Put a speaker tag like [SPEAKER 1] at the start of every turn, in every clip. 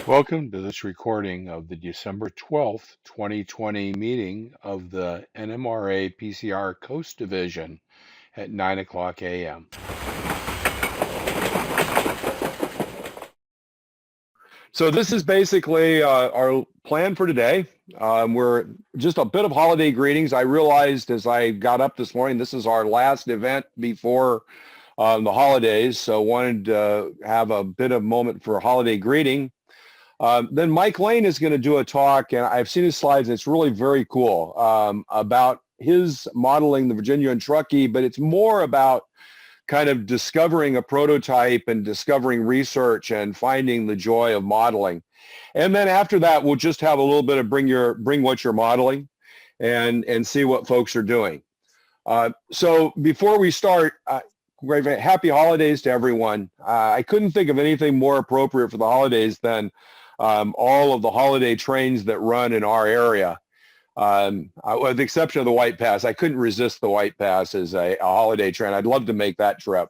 [SPEAKER 1] Welcome to this recording of the December 12th, 2020 meeting of the NMRA-PCR Coast Division at 9 o'clock a.m.
[SPEAKER 2] So this is basically our plan for today. We're just a bit of holiday greetings. I realized as I got up this morning, this is our last event before the holidays, so wanted to have a bit of moment for a holiday greeting. Then Mike Laine is going to do a talk, and I've seen his slides, and it's really very cool, about his modeling the Virginia and Truckee, but it's more about kind of discovering a prototype and discovering research and finding the joy of modeling. And then after that, we'll just have a little bit of bring what you're modeling and see what folks are doing. So before we start, happy holidays to everyone. I couldn't think of anything more appropriate for the holidays than all of the holiday trains that run in our area. With the exception of the White Pass. I couldn't resist the White Pass as a holiday train. I'd love to make that trip.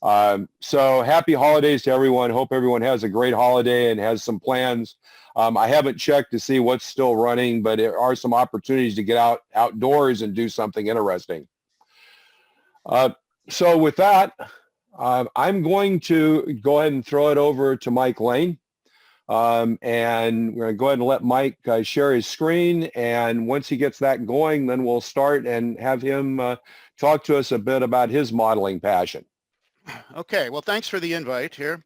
[SPEAKER 2] So happy holidays to everyone. Hope everyone has a great holiday and has some plans. I haven't checked to see what's still running, but there are some opportunities to get outdoors and do something interesting. So with that, I'm going to go ahead and throw it over to Mike Laine. And we're going to go ahead and let Mike share his screen, and once he gets that going, then we'll start and have him talk to us a bit about his modeling passion.
[SPEAKER 3] Okay, well, thanks for the invite here.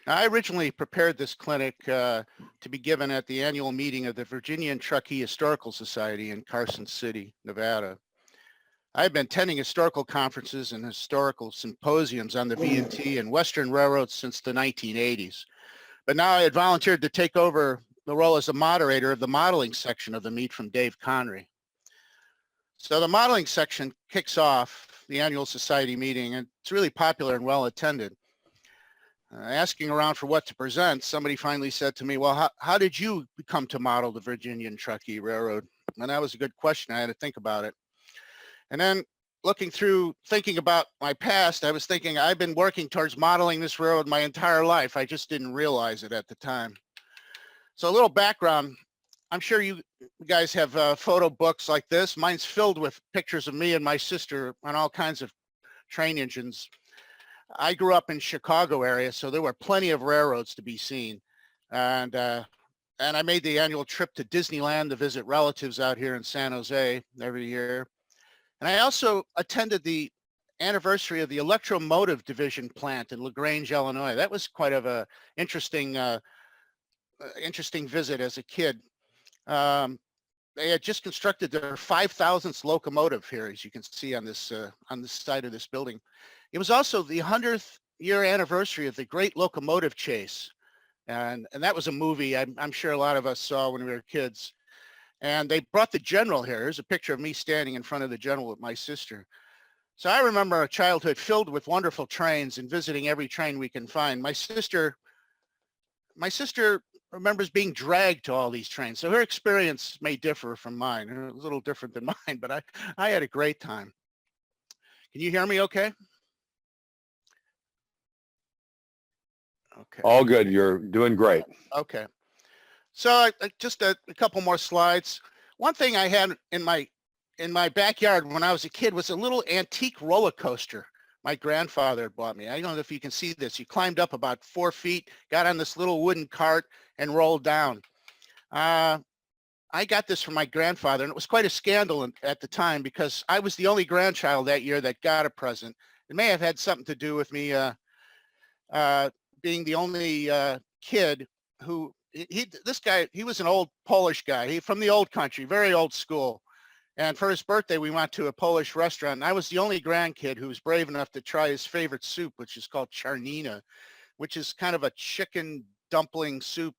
[SPEAKER 3] I originally prepared this clinic to be given at the annual meeting of the Virginia and Truckee Historical Society in Carson City, Nevada. I've been attending historical conferences and historical symposiums on the V&T and Western Railroads since the 1980s. But now I had volunteered to take over the role as the moderator of the modeling section of the meet from Dave Conry. So the modeling section kicks off the annual society meeting, and it's really popular and well attended. Asking around for what to present, somebody finally said to me, well, how did you come to model the Virginia and Truckee Railroad? And that was a good question. I had to think about it. And then thinking about my past, I was thinking I've been working towards modeling this railroad my entire life. I just didn't realize it at the time. So a little background, I'm sure you guys have photo books like this. Mine's filled with pictures of me and my sister on all kinds of train engines. I grew up in Chicago area, so there were plenty of railroads to be seen. And I made the annual trip to Disneyland to visit relatives out here in San Jose every year. And I also attended the anniversary of the Locomotive division plant in LaGrange, Illinois. That was quite of a interesting visit as a kid. They had just constructed their 5,000th locomotive here, as you can see on this side of this building. It was also the 100th year anniversary of the Great Locomotive Chase, and that was a movie I'm sure a lot of us saw when we were kids. And they brought the general here. Here's a picture of me standing in front of the general with my sister. So I remember a childhood filled with wonderful trains and visiting every train we can find. My sister remembers being dragged to all these trains. So her experience may differ from mine. A little different than mine, but I had a great time. Can you hear me okay? Okay.
[SPEAKER 2] All good. You're doing great.
[SPEAKER 3] Okay. So just a couple more slides. One thing I had in my backyard when I was a kid was a little antique roller coaster my grandfather had bought me. I don't know if you can see this. You climbed up about 4 feet, got on this little wooden cart and rolled down. I got this from my grandfather, and it was quite a scandal at the time because I was the only grandchild that year that got a present. It may have had something to do with me being the only kid who, this guy, he was an old Polish guy. He from the old country, very old school. And for his birthday, we went to a Polish restaurant. And I was the only grandkid who was brave enough to try his favorite soup, which is called charnina, which is kind of a chicken dumpling soup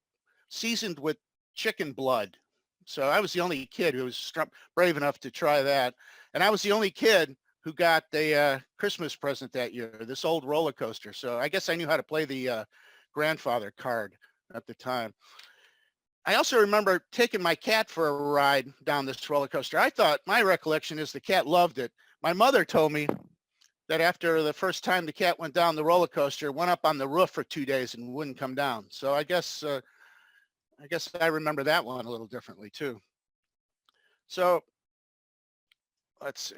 [SPEAKER 3] seasoned with chicken blood. So I was the only kid who was brave enough to try that. And I was the only kid who got a Christmas present that year, this old roller coaster. So I guess I knew how to play the grandfather card at the time. I also remember taking my cat for a ride down this roller coaster. I thought, my recollection is the cat loved it. My mother told me that after the first time the cat went down the roller coaster, it went up on the roof for 2 days and wouldn't come down. So I guess I guess I remember that one a little differently too. So let's see.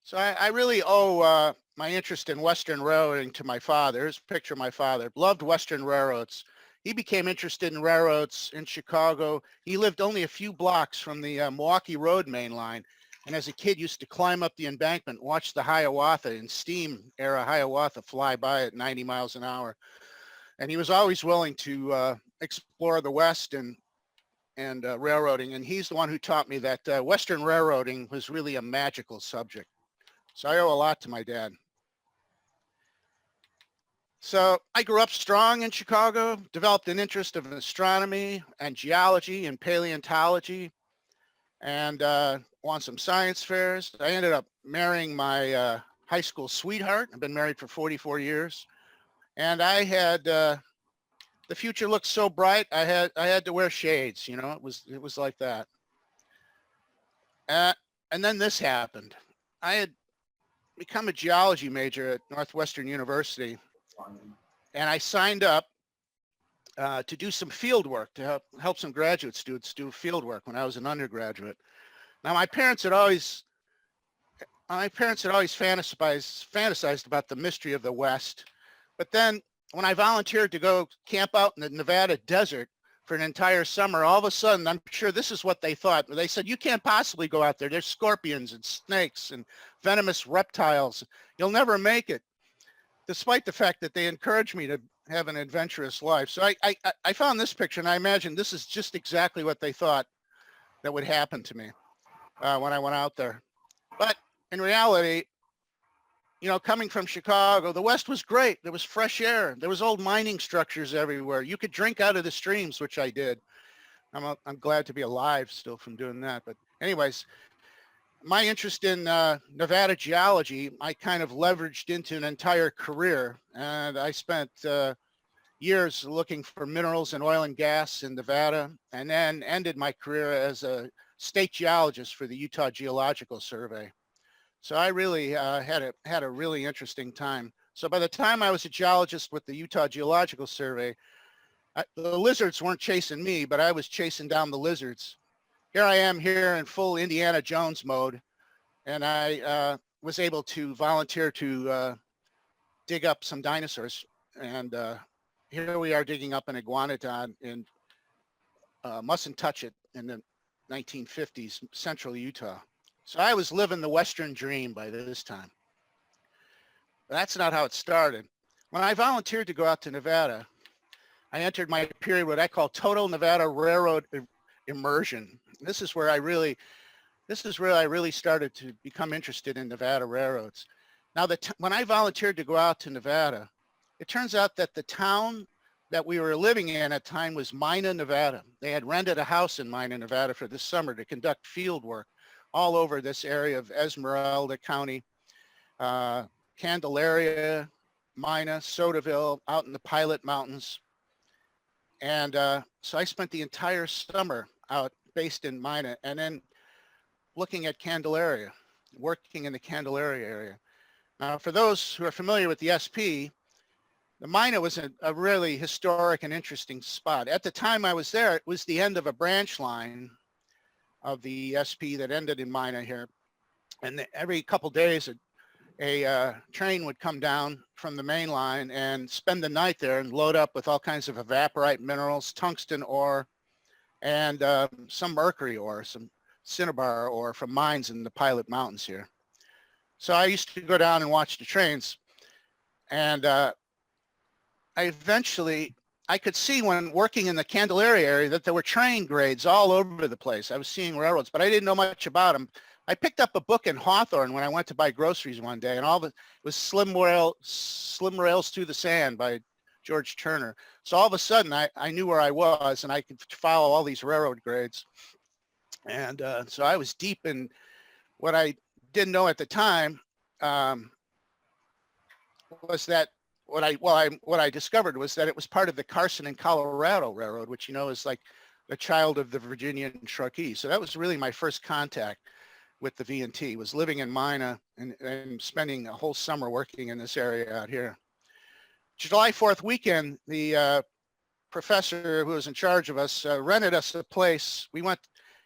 [SPEAKER 3] So I really owe my interest in Western railroading to my father. Here's a picture of my father. Loved Western railroads. He became interested in railroads in Chicago. He lived only a few blocks from the Milwaukee Road main line. And as a kid, used to climb up the embankment, watch the Hiawatha and steam era Hiawatha fly by at 90 miles an hour. And he was always willing to explore the West and railroading. And he's the one who taught me that Western railroading was really a magical subject. So I owe a lot to my dad. So I grew up strong in Chicago, developed an interest in astronomy and geology and paleontology, and won some science fairs. I ended up marrying my high school sweetheart. I've been married for 44 years. And I had, the future looked so bright, I had to wear shades, you know, it was like that. And then this happened. I had become a geology major at Northwestern University, and I signed up to do some field work, to help some graduate students do field work when I was an undergraduate. Now, my parents had always fantasized about the mystery of the West, but then when I volunteered to go camp out in the Nevada desert for an entire summer, all of a sudden, I'm sure this is what they thought. They said, you can't possibly go out there. There's scorpions and snakes and venomous reptiles. You'll never make it, despite the fact that they encouraged me to have an adventurous life. So I found this picture, and I imagine this is just exactly what they thought that would happen to me when I went out there. But in reality, you know, coming from Chicago, the West was great. There was fresh air. There was old mining structures everywhere. You could drink out of the streams, which I did. I'm glad to be alive still from doing that. But anyways, my interest in Nevada geology, I kind of leveraged into an entire career. And I spent years looking for minerals and oil and gas in Nevada, and then ended my career as a state geologist for the Utah Geological Survey. So I really had a really interesting time. So by the time I was a geologist with the Utah Geological Survey, the lizards weren't chasing me, but I was chasing down the lizards. Here I am here in full Indiana Jones mode, and I was able to volunteer to dig up some dinosaurs. And here we are digging up an iguanodon in Mustn't Touch It in the 1950s, central Utah. So I was living the Western dream by this time. But that's not how it started. When I volunteered to go out to Nevada, I entered my period what I call total Nevada railroad immersion. This is where I really started to become interested in Nevada railroads. Now, when I volunteered to go out to Nevada, it turns out that the town that we were living in at the time was Mina, Nevada. They had rented a house in Mina, Nevada for this summer to conduct field work all over this area of Esmeralda County, Candelaria, Mina, Sotaville, out in the Pilot Mountains. And so I spent the entire summer out based in Mina, and then looking at Candelaria, working in the Candelaria area. Now, for those who are familiar with the SP, the Mina was a really historic and interesting spot. At the time I was there, it was the end of a branch line of the SP that ended in Mina here. And every couple days, a train would come down from the main line and spend the night there and load up with all kinds of evaporite minerals, tungsten ore, and some mercury ore, some cinnabar ore from mines in the Pilot Mountains here. So I used to go down and watch the trains. And I could see when working in the Candelaria area that there were train grades all over the place. I was seeing railroads, but I didn't know much about them. I picked up a book in Hawthorne when I went to buy groceries one day, and it was Slim Rails Through the Sand by George Turner. So all of a sudden I knew where I was, and I could follow all these railroad grades. And so I was deep in what I didn't know at the time was that what I discovered was that it was part of the Carson and Colorado Railroad, which, you know, is like the child of the Virginian Truckee. So that was really my first contact with the V&T, was living in Mina and spending a whole summer working in this area out here. July 4th weekend, the professor who was in charge of us rented us a place. We went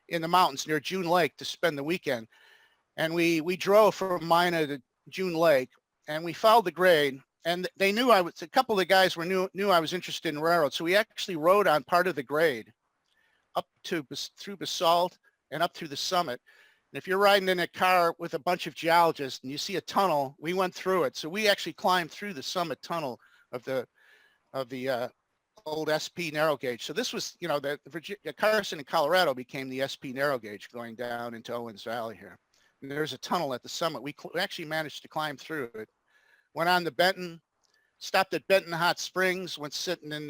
[SPEAKER 3] in the mountains near June Lake to spend the weekend. And we drove from Mina to June Lake, and we followed the grade. And they knew a couple of the guys knew I was interested in railroads. So we actually rode on part of the grade up through basalt and up through the summit. And if you're riding in a car with a bunch of geologists and you see a tunnel, we went through it. So we actually climbed through the summit tunnel of the old SP narrow gauge. So this was, the Carson in Colorado became the SP narrow gauge going down into Owens Valley here. And there's a tunnel at the summit. We actually managed to climb through it. Went on to Benton, stopped at Benton Hot Springs, went sitting in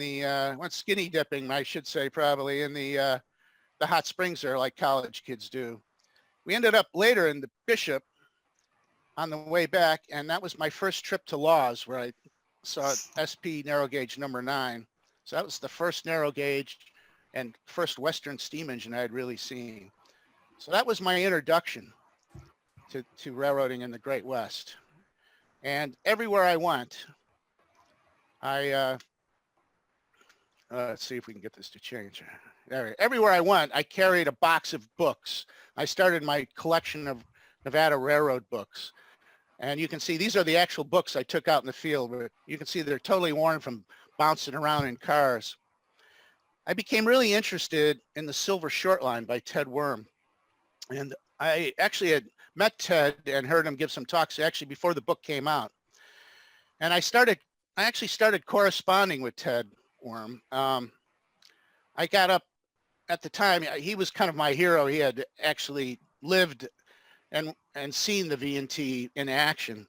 [SPEAKER 3] went skinny dipping, I should say, probably in the hot springs there like college kids do. We ended up later in the Bishop on the way back, and that was my first trip to Laws, where I saw SP narrow gauge number 9. So that was the first narrow gauge and first Western steam engine I had really seen. So that was my introduction to railroading in the Great West. And everywhere I went, let's see if we can get this to change. Everywhere I went, I carried a box of books. I started my collection of Nevada Railroad books. And you can see these are the actual books I took out in the field. But you can see they're totally worn from bouncing around in cars. I became really interested in the Silver Shortline by Ted Worm. And I actually had met Ted and heard him give some talks actually before the book came out. And I actually started corresponding with Ted Worm. I got up at the time, he was kind of my hero. He had actually lived and seen the V&T in action.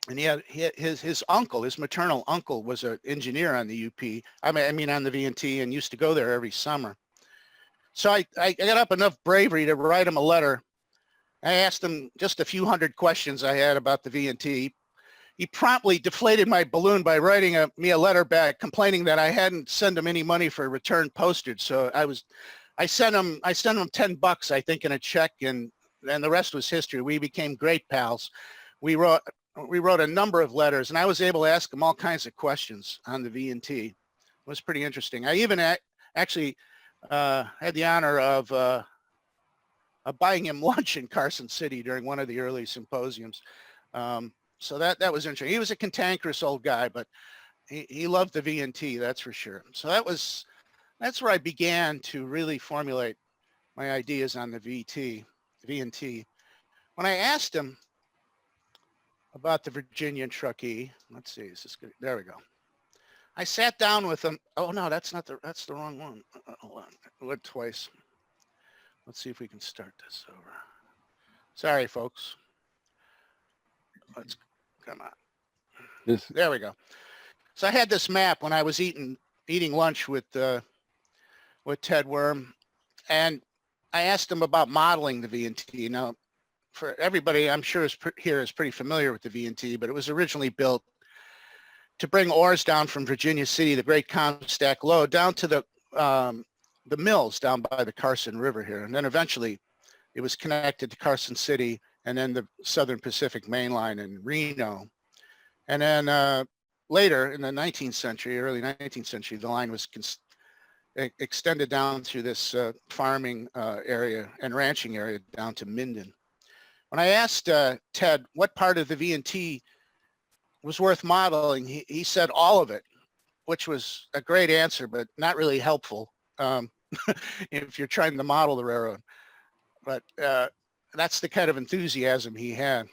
[SPEAKER 3] And he had his uncle, his maternal uncle, was an engineer on the UP. I mean on the V&T, and used to go there every summer. So I got up enough bravery to write him a letter. I asked him just a few hundred questions I had about the V&T. He promptly deflated my balloon by writing me a letter back complaining that I hadn't sent him any money for return postage. So I sent him $10, I think, in a check, and the rest was history. We became great pals. We wrote a number of letters, and I was able to ask him all kinds of questions on the V&T. It was pretty interesting. I even actually had the honor of buying him lunch in Carson City during one of the early symposiums. So that was interesting. He was a cantankerous old guy, but he loved the V&T, that's for sure. So that's where I began to really formulate my ideas on the V&T. When I asked him about the Virginian truckee, let's see, is this good? There we go. I sat down with him. Oh no, that's the wrong one. Hold on, I went twice. Let's see if we can start this over. Sorry, folks. Let's come on. There we go. So I had this map when I was eating lunch with Ted Worm, and I asked him about modeling the V&T. Now, for everybody, I'm sure here is pretty familiar with the V&T, but it was originally built to bring ores down from Virginia City, the Great Comstock Lode, down to the mills down by the Carson River here. And then eventually it was connected to Carson City and then the Southern Pacific Main Line in Reno. And then later in the 19th century, early 19th century, the line was extended down through this farming area and ranching area down to Minden. When I asked Ted what part of the V&T was worth modeling, he said all of it, which was a great answer, but not really helpful if you're trying to model the railroad. But that's the kind of enthusiasm he had.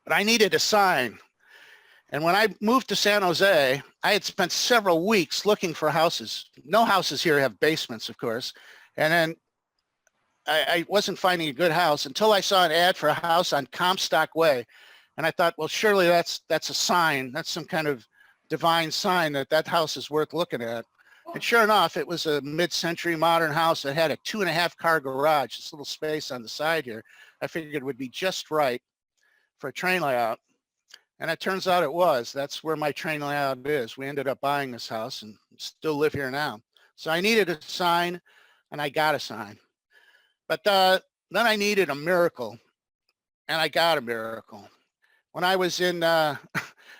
[SPEAKER 3] But I needed a sign. And when I moved to San Jose, I had spent several weeks looking for houses. No houses here have basements, of course. And then I wasn't finding a good house until I saw an ad for a house on Comstock Way. And I thought, well, surely that's a sign. That's some kind of divine sign that house is worth looking at. And sure enough, it was a mid-century modern house that had a 2.5-car garage, this little space on the side here. I figured would be just right for a train layout. And it turns out it was. That's where my train layout is. We ended up buying this house and still live here now. So I needed a sign, and I got a sign. But then I needed a miracle, and I got a miracle. When I was in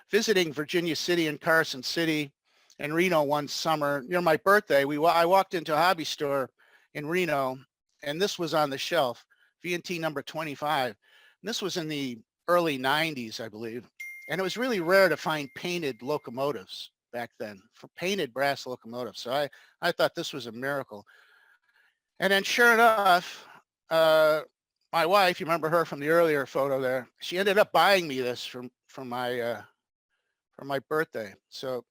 [SPEAKER 3] visiting Virginia City and Carson City in Reno one summer near my birthday. I walked into a hobby store in Reno, and this was on the shelf, V&T number 25. And this was in the early 90s, I believe. And it was really rare to find painted locomotives back then, for painted brass locomotives. So I thought this was a miracle. And then sure enough, my wife, you remember her from the earlier photo there, she ended up buying me this for my birthday. So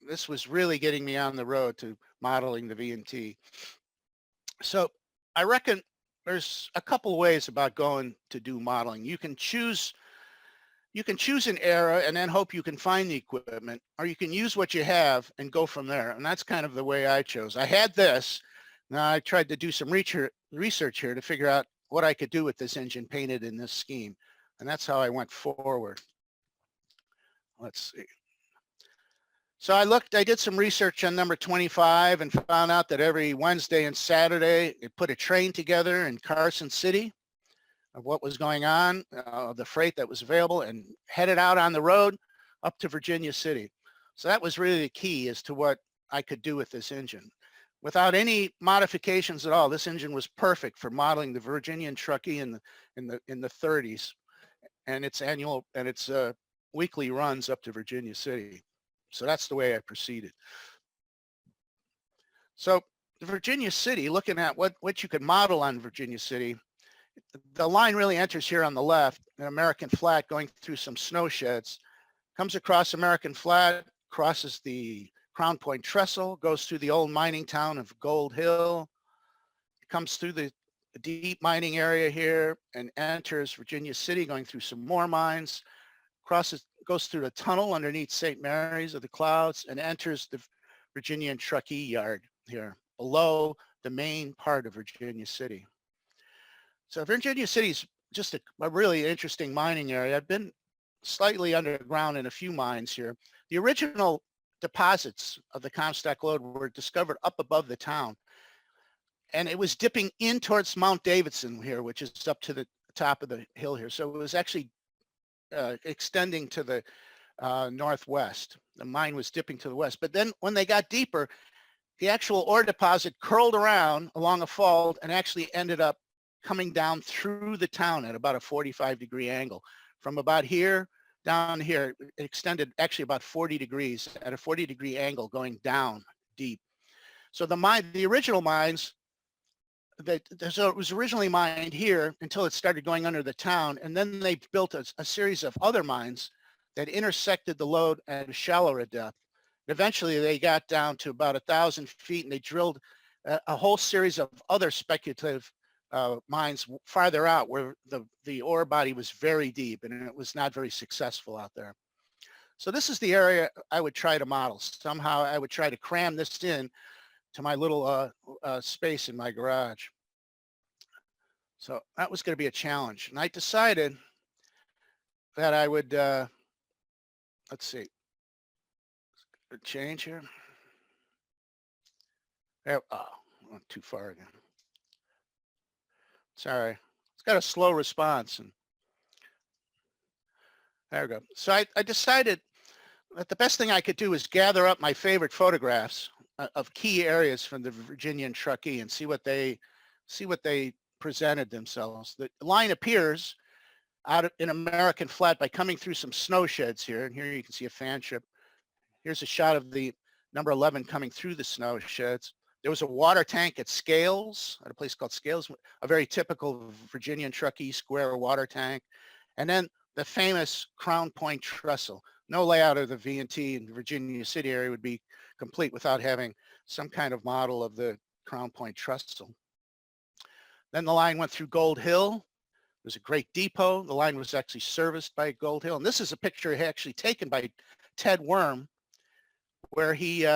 [SPEAKER 3] this was really getting me on the road to modeling the V&T. So I reckon there's a couple of ways about going to do modeling. You can choose an era and then hope you can find the equipment, or you can use what you have and go from there. And that's kind of the way I chose. I had this. Now I tried to do some research here to figure out what I could do with this engine painted in this scheme. And that's how I went forward. Let's see. So I did some research on number 25 and found out that every Wednesday and Saturday, it put a train together in Carson City of what was going on, the freight that was available, and headed out on the road up to Virginia City. So that was really the key as to what I could do with this engine. Without any modifications at all, this engine was perfect for modeling the Virginian truckee in the 30s, and its weekly runs up to Virginia City. So that's the way I proceeded. So Virginia City, looking at what you could model on Virginia City, the line really enters here on the left, an American Flat going through some snow sheds, comes across American Flat, crosses the Crown Point Trestle, goes through the old mining town of Gold Hill, comes through the deep mining area here and enters Virginia City, going through some more mines, goes through a tunnel underneath St. Mary's of the Clouds, and enters the Virginian Truckee Yard here below the main part of Virginia City. So Virginia City is just a really interesting mining area. I've been slightly underground in a few mines here. The original deposits of the Comstock lode were discovered up above the town, and it was dipping in towards Mount Davidson here, which is up to the top of the hill here. So it was actually extending to the northwest. The mine was dipping to the west. But then when they got deeper, the actual ore deposit curled around along a fault and actually ended up coming down through the town at about a 45-degree angle. From about here down here, it extended actually about 40 degrees at a 40-degree angle going down deep. So the original mines, so it was originally mined here until it started going under the town, and then they built a series of other mines that intersected the lode at a shallower depth. Eventually, they got down to about 1,000 feet, and they drilled a whole series of other speculative mines farther out where the ore body was very deep, and it was not very successful out there. So this is the area I would try to model. Somehow I would try to cram this in to my little space in my garage. So that was going to be a challenge. And I decided that I would, let's see, change here. There, oh, went too far again. Sorry, it's got a slow response. And there we go. So I decided that the best thing I could do is gather up my favorite photographs of key areas from the Virginian Truckee and see what they presented themselves. The line appears out in American Flat by coming through some snow sheds here. And here you can see a fan ship. Here's a shot of the number 11 coming through the snow sheds. There was a water tank at Scales, at a place called Scales, a very typical Virginian Truckee square water tank. And then the famous Crown Point Trestle. No layout of the V&T in the Virginia City area would be complete without having some kind of model of the Crown Point Trestle. Then the line went through Gold Hill. It was a great depot. The line was actually serviced by Gold Hill. And this is a picture actually taken by Ted Worm, where he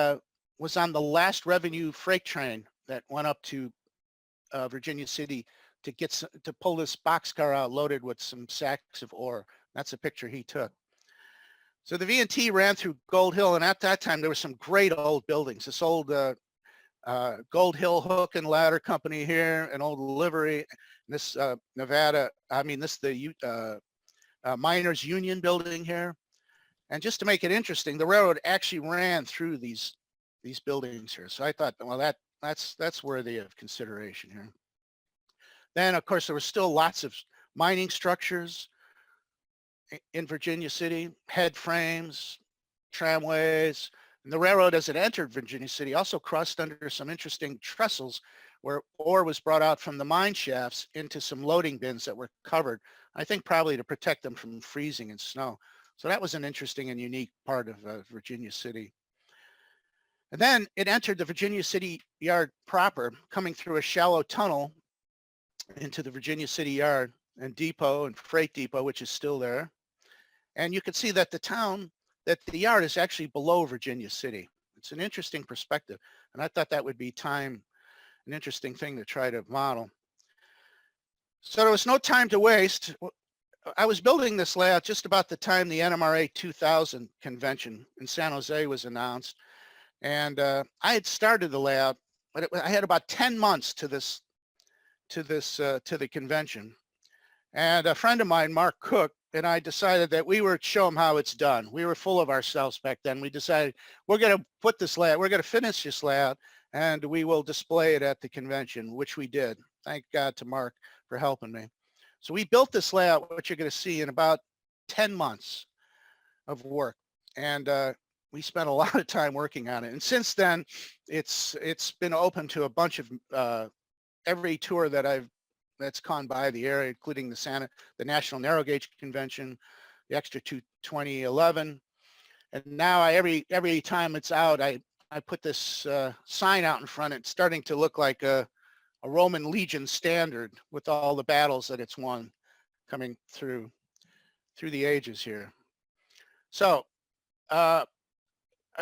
[SPEAKER 3] was on the last revenue freight train that went up to Virginia City to pull this boxcar out loaded with some sacks of ore. That's a picture he took. So the V&T ran through Gold Hill, and at that time there were some great old buildings. This old Gold Hill Hook and Ladder Company here, an old livery. This the Miners Union building here. And just to make it interesting, the railroad actually ran through these buildings here. So I thought, well, that's worthy of consideration here. Then, of course, there were still lots of mining structures in Virginia City, head frames, tramways. And the railroad, as it entered Virginia City, also crossed under some interesting trestles where ore was brought out from the mine shafts into some loading bins that were covered, I think probably to protect them from freezing and snow. So that was an interesting and unique part of Virginia City. And then it entered the Virginia City Yard proper, coming through a shallow tunnel into the Virginia City Yard and depot and freight depot, which is still there. And you can see that the yard is actually below Virginia City. It's an interesting perspective. And I thought that would be an interesting thing to try to model. So there was no time to waste. I was building this layout just about the time the NMRA 2000 convention in San Jose was announced. And I had started the layout, but I had about 10 months to the convention. And a friend of mine, Mark Cook, and I decided that we were to show him how it's done. We were full of ourselves back then. We decided we're going to put this layout, we're going to finish this layout, and we will display it at the convention, which we did. Thank God to Mark for helping me. So we built this layout, what you're going to see, in about 10 months of work. And we spent a lot of time working on it. And since then, it's been open to a bunch of every tour that's gone by the area, including the National Narrow Gauge Convention, the Extra 2011. And now every time it's out, I put this sign out in front. It's starting to look like a Roman legion standard with all the battles that it's won coming through the ages here. So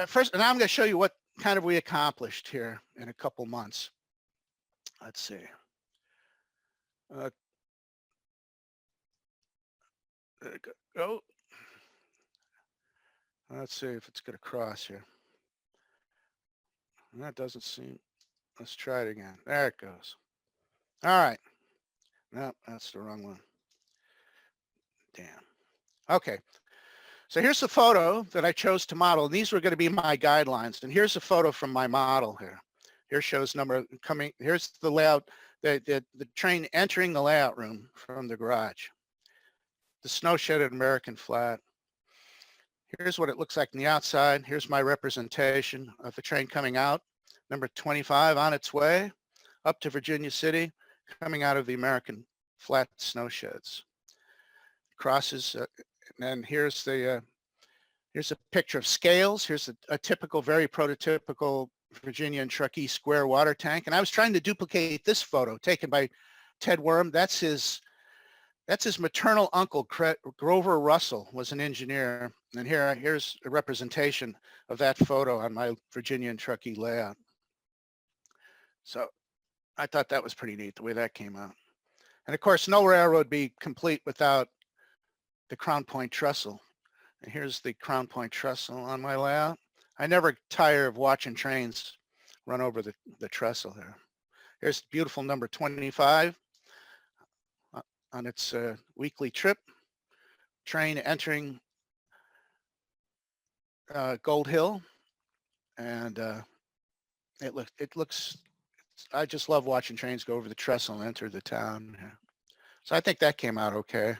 [SPEAKER 3] first, and I'm going to show you what kind of we accomplished here in a couple months. Let's see. There we go. Let's see if it's going to cross here. That doesn't seem. Let's try it again. There it goes. All right. No, that's the wrong one. Damn. Okay. So here's the photo that I chose to model. And these were going to be my guidelines. And here's a photo from my model here. Here shows number coming. Here's the layout, the train entering the layout room from the garage. The snow shed at American Flat. Here's what it looks like on the outside. Here's my representation of the train coming out. Number 25 on its way up to Virginia City, coming out of the American Flat snow sheds. Crosses, and then here's a picture of scales. Here's a typical, very prototypical Virginia and Truckee square water tank. And I was trying to duplicate this photo taken by Ted Worm. That's his maternal uncle, Grover Russell, was an engineer. And here's a representation of that photo on my Virginia and Truckee layout. So I thought that was pretty neat, the way that came out. And of course, no railroad would be complete without the Crown Point trestle. And here's the Crown Point trestle on my layout. I never tire of watching trains run over the trestle here. Here's beautiful number 25 on its weekly trip. Train entering Gold Hill, and it looks. I just love watching trains go over the trestle and enter the town. So I think that came out okay.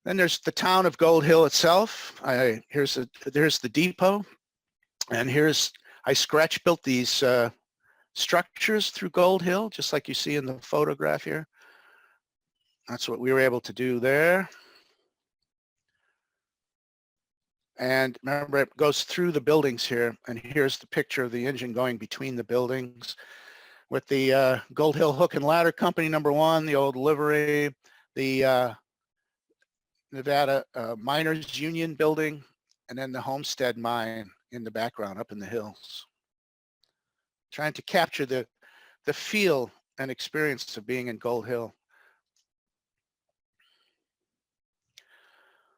[SPEAKER 3] Then there's the town of Gold Hill itself. There's the depot, and I scratch built these structures through Gold Hill, just like you see in the photograph here. That's what we were able to do there. And remember, it goes through the buildings here, and here's the picture of the engine going between the buildings with the Gold Hill Hook and Ladder Company #1, the old livery, the Nevada Miners Union building, and then the Homestead Mine in the background up in the hills. Trying to capture the feel and experience of being in Gold Hill.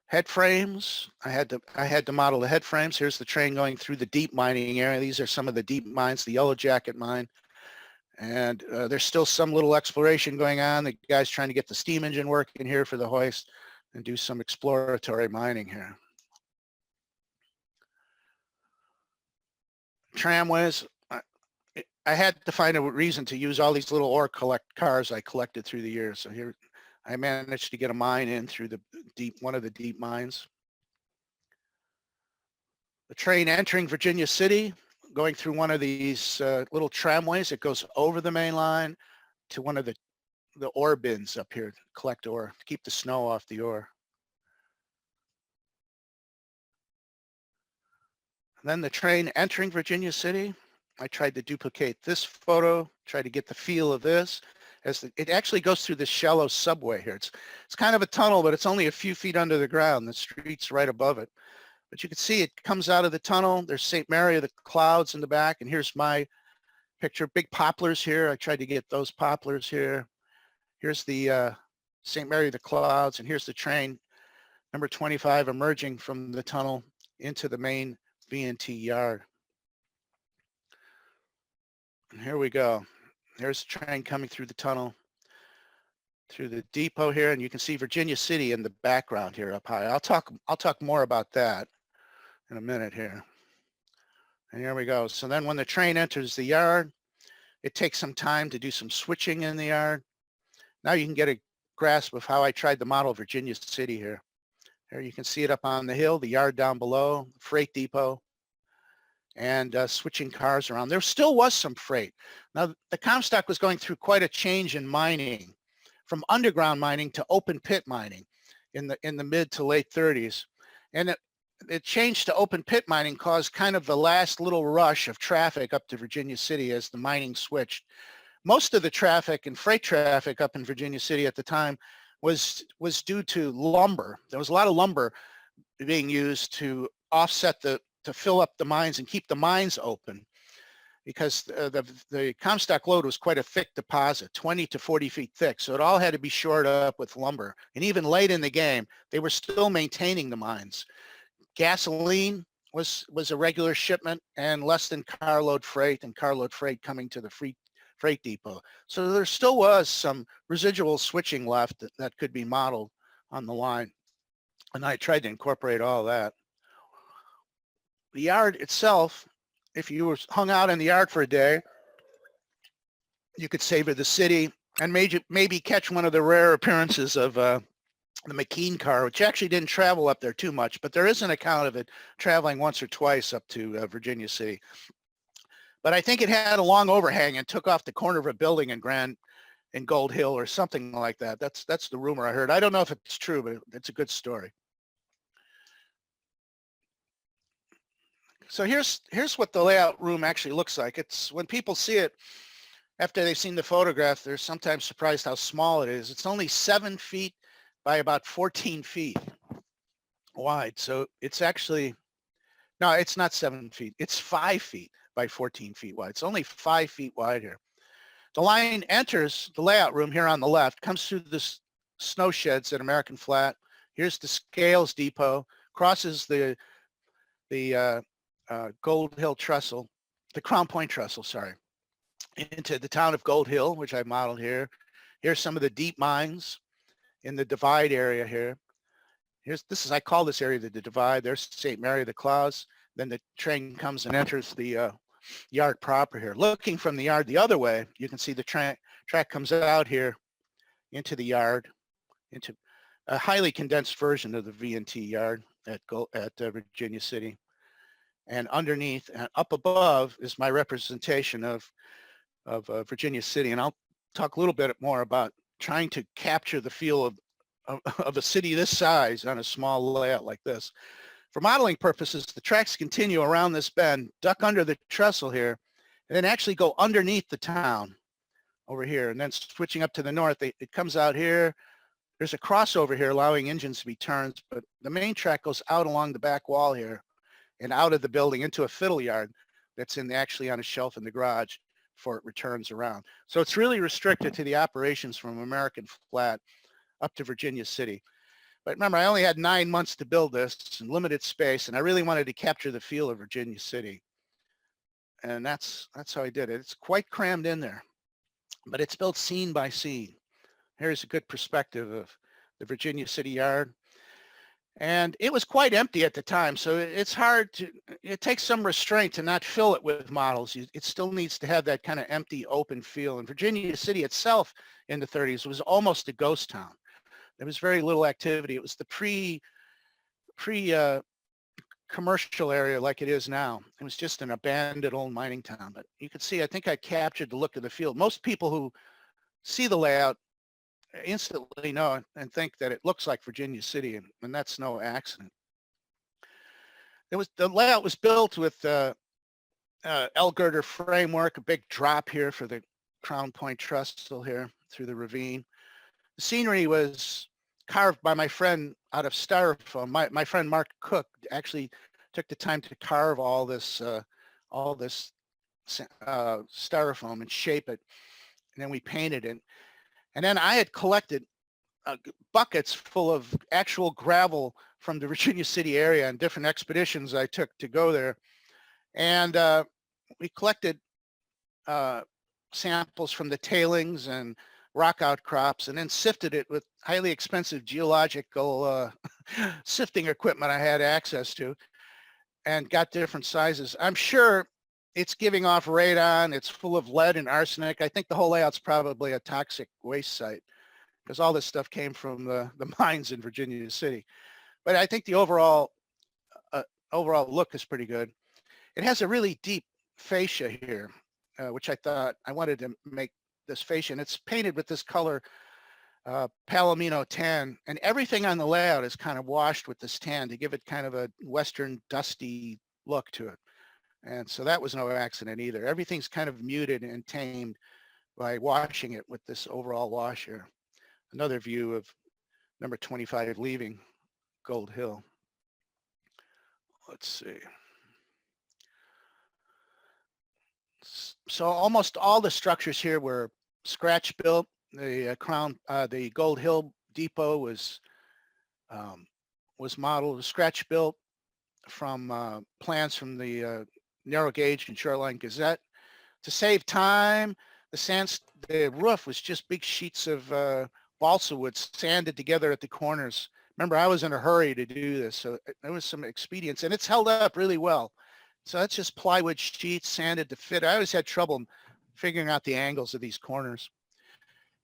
[SPEAKER 3] Head frames, I had to model the head frames. Here's the train going through the deep mining area. These are some of the deep mines, the Yellow Jacket mine. And there's still some little exploration going on. The guy's trying to get the steam engine working here for the hoist and do some exploratory mining here. tramways. I had to find a reason to use all these little ore cars I collected through the years. So here I managed to get a mine in through the one of the deep mines. The train entering Virginia City, going through one of these little tramways. It goes over the main line to one of the ore bins up here, collect ore, to keep the snow off the ore. And then the train entering Virginia City. I tried to duplicate this photo, try to get the feel of this. It actually goes through this shallow subway here. It's kind of a tunnel, but it's only a few feet under the ground. The street's right above it. But you can see it comes out of the tunnel. There's St. Mary of the Clouds in the back. And here's my picture, big poplars here. I tried to get those poplars here. Here's the St. Mary of the Clouds. And here's the train, number 25, emerging from the tunnel into the main V&T yard. And here we go. There's the train coming through the tunnel, through the depot here, and you can see Virginia City in the background here up high. I'll talk more about that in a minute here. And here we go. So then when the train enters the yard, it takes some time to do some switching in the yard. Now you can get a grasp of how I tried to model Virginia City here. Here you can see it up on the hill, the yard down below, freight depot, and switching cars around. There still was some freight. Now, the Comstock was going through quite a change in mining, from underground mining to open pit mining in the mid to late 30s. And it changed to open pit mining caused kind of the last little rush of traffic up to Virginia City as the mining switched. Most of the traffic and freight traffic up in Virginia City at the time was due to lumber. There was a lot of lumber being used to offset to fill up the mines and keep the mines open, because the Comstock lode was quite a thick deposit, 20 to 40 feet thick. So it all had to be shored up with lumber. And even late in the game, they were still maintaining the mines. Gasoline was a regular shipment, and less than carload freight, and carload freight coming to the freight depot. So there still was some residual switching left that could be modeled on the line. And I tried to incorporate all that. The yard itself, if you were hung out in the yard for a day, you could savor the city and maybe catch one of the rare appearances of the McKean car, which actually didn't travel up there too much, but there is an account of it traveling once or twice up to Virginia City. But I think it had a long overhang and took off the corner of a building in Gold Hill or something like that. That's the rumor I heard. I don't know if it's true, but it's a good story. So here's what the layout room actually looks like. It's when people see it after they've seen the photograph, they're sometimes surprised how small it is. It's only 7 feet by about 14 feet wide. So it's actually, no, it's not 7 feet. It's 5 feet by 14 feet wide. It's only 5 feet wide here. The line enters the layout room here on the left, comes through the snow sheds at American Flat. Here's the Scales Depot, crosses the Gold Hill Trestle, the Crown Point Trestle, sorry, into the town of Gold Hill, which I modeled here. Here's some of the deep mines in the divide area here. I call this area the divide. There's St. Mary of the Clouds. Then the train comes and enters the yard proper here. Looking from the yard the other way, you can see the track comes out here into the yard, into a highly condensed version of the V&T yard at Virginia City. And underneath and up above is my representation of Virginia City. And I'll talk a little bit more about trying to capture the feel of a city this size on a small layout like this. For modeling purposes, the tracks continue around this bend, duck under the trestle here, and then actually go underneath the town over here. And then switching up to the north, it comes out here. There's a crossover here allowing engines to be turned, but the main track goes out along the back wall here and out of the building into a fiddle yard that's actually on a shelf in the garage before it returns around. So it's really restricted to the operations from American Flat up to Virginia City. But remember, I only had 9 months to build this in limited space, and I really wanted to capture the feel of Virginia City. And that's how I did it. It's quite crammed in there, but it's built scene by scene. Here's a good perspective of the Virginia City yard. And it was quite empty at the time, so it's hard to, it takes some restraint to not fill it with models. It still needs to have that kind of empty, open feel. And Virginia City itself in the 30s was almost a ghost town. There was very little activity. It was the commercial area like it is now. It was just an abandoned old mining town. But you can see, I think I captured the look of the field. Most people who see the layout instantly know and think that it looks like Virginia City, and that's no accident. The layout was built with L-girder framework, a big drop here for the crown point trestle here through the ravine. The scenery was carved by my friend out of styrofoam. My friend Mark Cook actually took the time to carve all this styrofoam and shape it, and then we painted it. And then I had collected buckets full of actual gravel from the Virginia City area and different expeditions I took to go there. And we collected samples from the tailings and rock outcrops, and then sifted it with highly expensive geological sifting equipment I had access to, and got different sizes. I'm sure it's giving off radon. It's full of lead and arsenic. I think the whole layout's probably a toxic waste site, because all this stuff came from the mines in Virginia City. But I think the overall look is pretty good. It has a really deep fascia here, which I thought I wanted to make this fascia. And it's painted with this color, Palomino tan. And everything on the layout is kind of washed with this tan to give it kind of a Western dusty look to it. And so that was no accident either. Everything's kind of muted and tamed by washing it with this overall wash here. Another view of number 25 leaving Gold Hill. Let's see. So almost all the structures here were scratch built. The Gold Hill Depot was modeled, scratch built from plans from the Narrow Gauge and Shortline Gazette. To save time, the roof was just big sheets of balsa wood sanded together at the corners. Remember, I was in a hurry to do this, so there was some expedience, and it's held up really well. So that's just plywood sheets sanded to fit. I always had trouble figuring out the angles of these corners.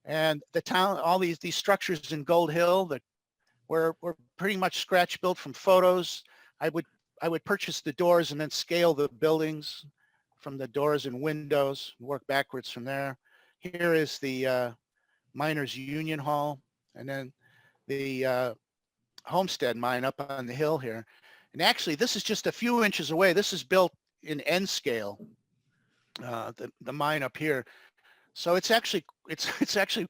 [SPEAKER 3] And the town, all these structures in Gold Hill that were pretty much scratch built from photos. I would purchase the doors and then scale the buildings from the doors and windows, work backwards from there. Here is the Miners Union Hall, and then the Homestead mine up on the hill here. And actually, this is just a few inches away. This is built in N scale, the mine up here. So it's actually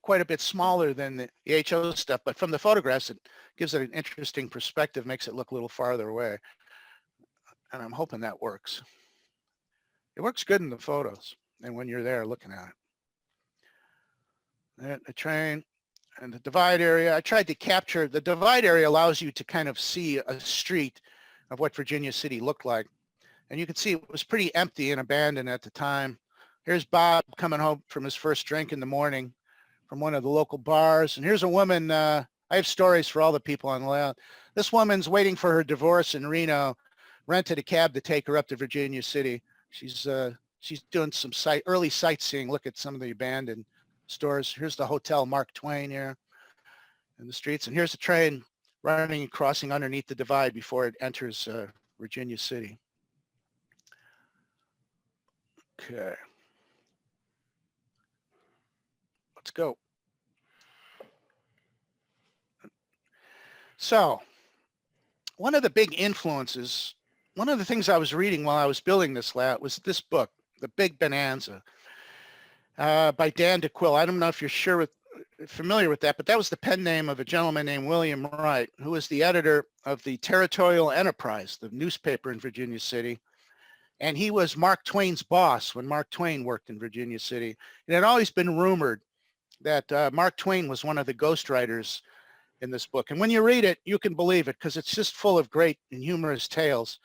[SPEAKER 3] quite a bit smaller than the HO stuff, but from the photographs, it gives it an interesting perspective, makes it look a little farther away. And I'm hoping that works. It works good in the photos and when you're there looking at it. The train and the divide area. I tried to capture, the divide area allows you to kind of see a street of what Virginia City looked like. And you can see it was pretty empty and abandoned at the time. Here's Bob coming home from his first drink in the morning from one of the local bars. And here's a woman, I have stories for all the people on the layout. This woman's waiting for her divorce in Reno, rented a cab to take her up to Virginia City. She's doing some early sightseeing, look at some of the abandoned stores. Here's the Hotel Mark Twain here in the streets. And here's the train running and crossing underneath the divide before it enters Virginia City. Okay. Let's go. So one of the big influences, one of the things I was reading while I was building this layout was this book, The Big Bonanza, by Dan DeQuille. I don't know if you're familiar with that, but that was the pen name of a gentleman named William Wright, who was the editor of the Territorial Enterprise, the newspaper in Virginia City. And he was Mark Twain's boss when Mark Twain worked in Virginia City. It had always been rumored that Mark Twain was one of the ghostwriters in this book. And when you read it, you can believe it because it's just full of great and humorous tales.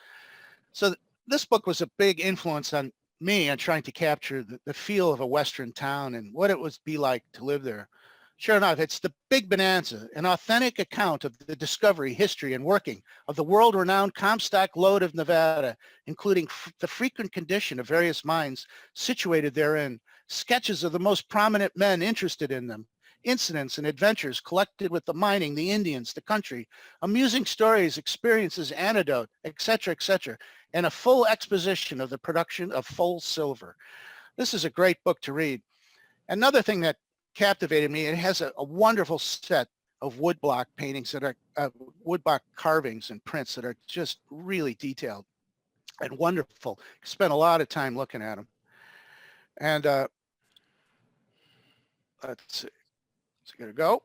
[SPEAKER 3] So this book was a big influence on me on trying to capture the feel of a Western town and what it would be like to live there. Sure enough, it's the Big Bonanza, an authentic account of the discovery, history, and working of the world-renowned Comstock lode of Nevada, including the frequent condition of various mines situated therein, sketches of the most prominent men interested in them, incidents and adventures collected with the mining, the Indians, the country, amusing stories, experiences, anecdote, etc., and a full exposition of the production of full silver. This is a great book to read. Another thing that captivated me, it has a wonderful set of woodblock paintings that are woodblock carvings and prints that are just really detailed and wonderful. Spent a lot of time looking at them. And let's see, it's gonna go.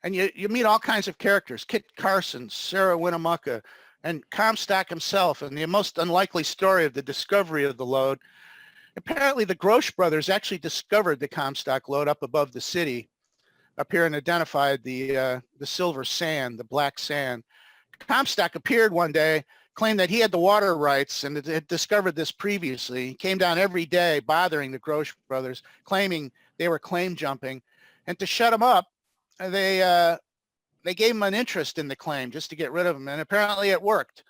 [SPEAKER 3] And you meet all kinds of characters: Kit Carson, Sarah Winnemucca, and Comstock himself, and the most unlikely story of the discovery of the lode. Apparently, the Grosch brothers actually discovered the Comstock lode up above the city, up here, and identified the silver sand, the black sand. Comstock appeared one day, claimed that he had the water rights and had discovered this previously. He came down every day bothering the Grosch brothers, claiming they were claim jumping. And to shut him up, they gave him an interest in the claim just to get rid of him. And apparently it worked.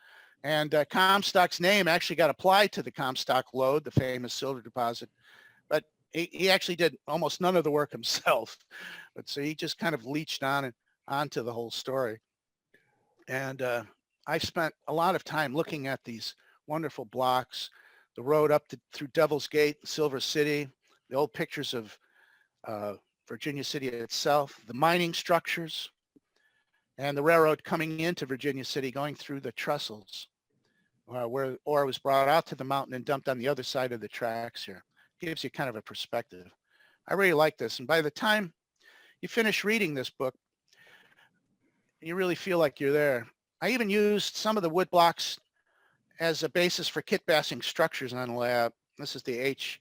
[SPEAKER 3] And Comstock's name actually got applied to the Comstock lode, the famous silver deposit. But he actually did almost none of the work himself. But so he just kind of leached onto the whole story. And I spent a lot of time looking at these wonderful blocks, the road up through Devil's Gate, Silver City, the old pictures of Virginia City itself, the mining structures, and the railroad coming into Virginia City, going through the trestles, where ore was brought out to the mountain and dumped on the other side of the tracks here. Gives you kind of a perspective. I really like this. And by the time you finish reading this book, you really feel like you're there. I even used some of the wood blocks as a basis for kit bassing structures on the lab. This is the H.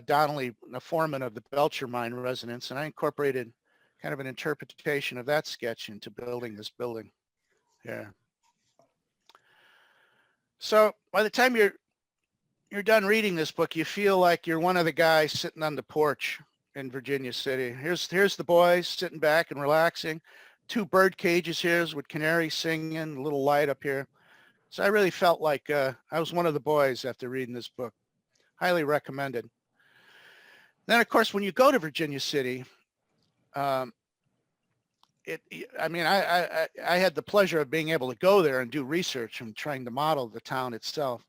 [SPEAKER 3] Donnelly, the foreman of the Belcher mine residence, and I incorporated kind of an interpretation of that sketch into building this building. Yeah. So by the time you're done reading this book, you feel like you're one of the guys sitting on the porch in Virginia City. Here's the boys sitting back and relaxing. 2 bird cages here with canaries singing, a little light up here. So I really felt like I was one of the boys after reading this book. Highly recommended. Then, of course, when you go to Virginia City, I had the pleasure of being able to go there and do research and trying to model the town itself.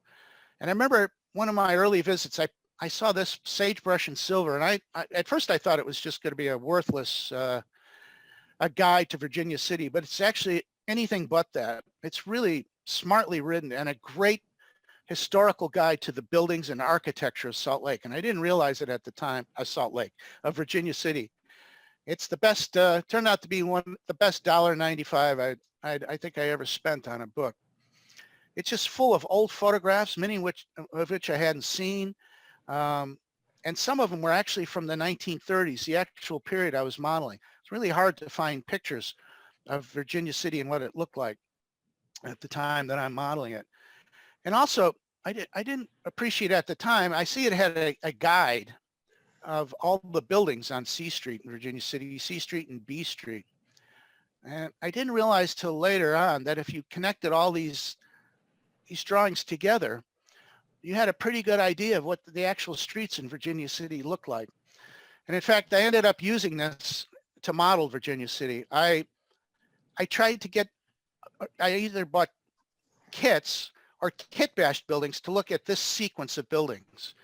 [SPEAKER 3] And I remember one of my early visits, I saw this sagebrush and silver, and I at first I thought it was just going to be a worthless a guide to Virginia City, but it's actually anything but that. It's really smartly written and a great historical guide to the buildings and architecture of Salt Lake. And I didn't realize it at the time, of Virginia City. It's the best, turned out to be the best $1.95 I think I ever spent on a book. It's just full of old photographs, many of which I hadn't seen. And some of them were actually from the 1930s, the actual period I was modeling. It's really hard to find pictures of Virginia City and what it looked like at the time that I'm modeling it. And also, I didn't appreciate at the time, I see it had a guide of all the buildings on C Street in Virginia City, C Street and B Street. And I didn't realize till later on that if you connected all these drawings together, you had a pretty good idea of what the actual streets in Virginia City looked like. And in fact, I ended up using this to model Virginia City. I tried to get, I either bought kits or kit bashed buildings to look at this sequence of buildings.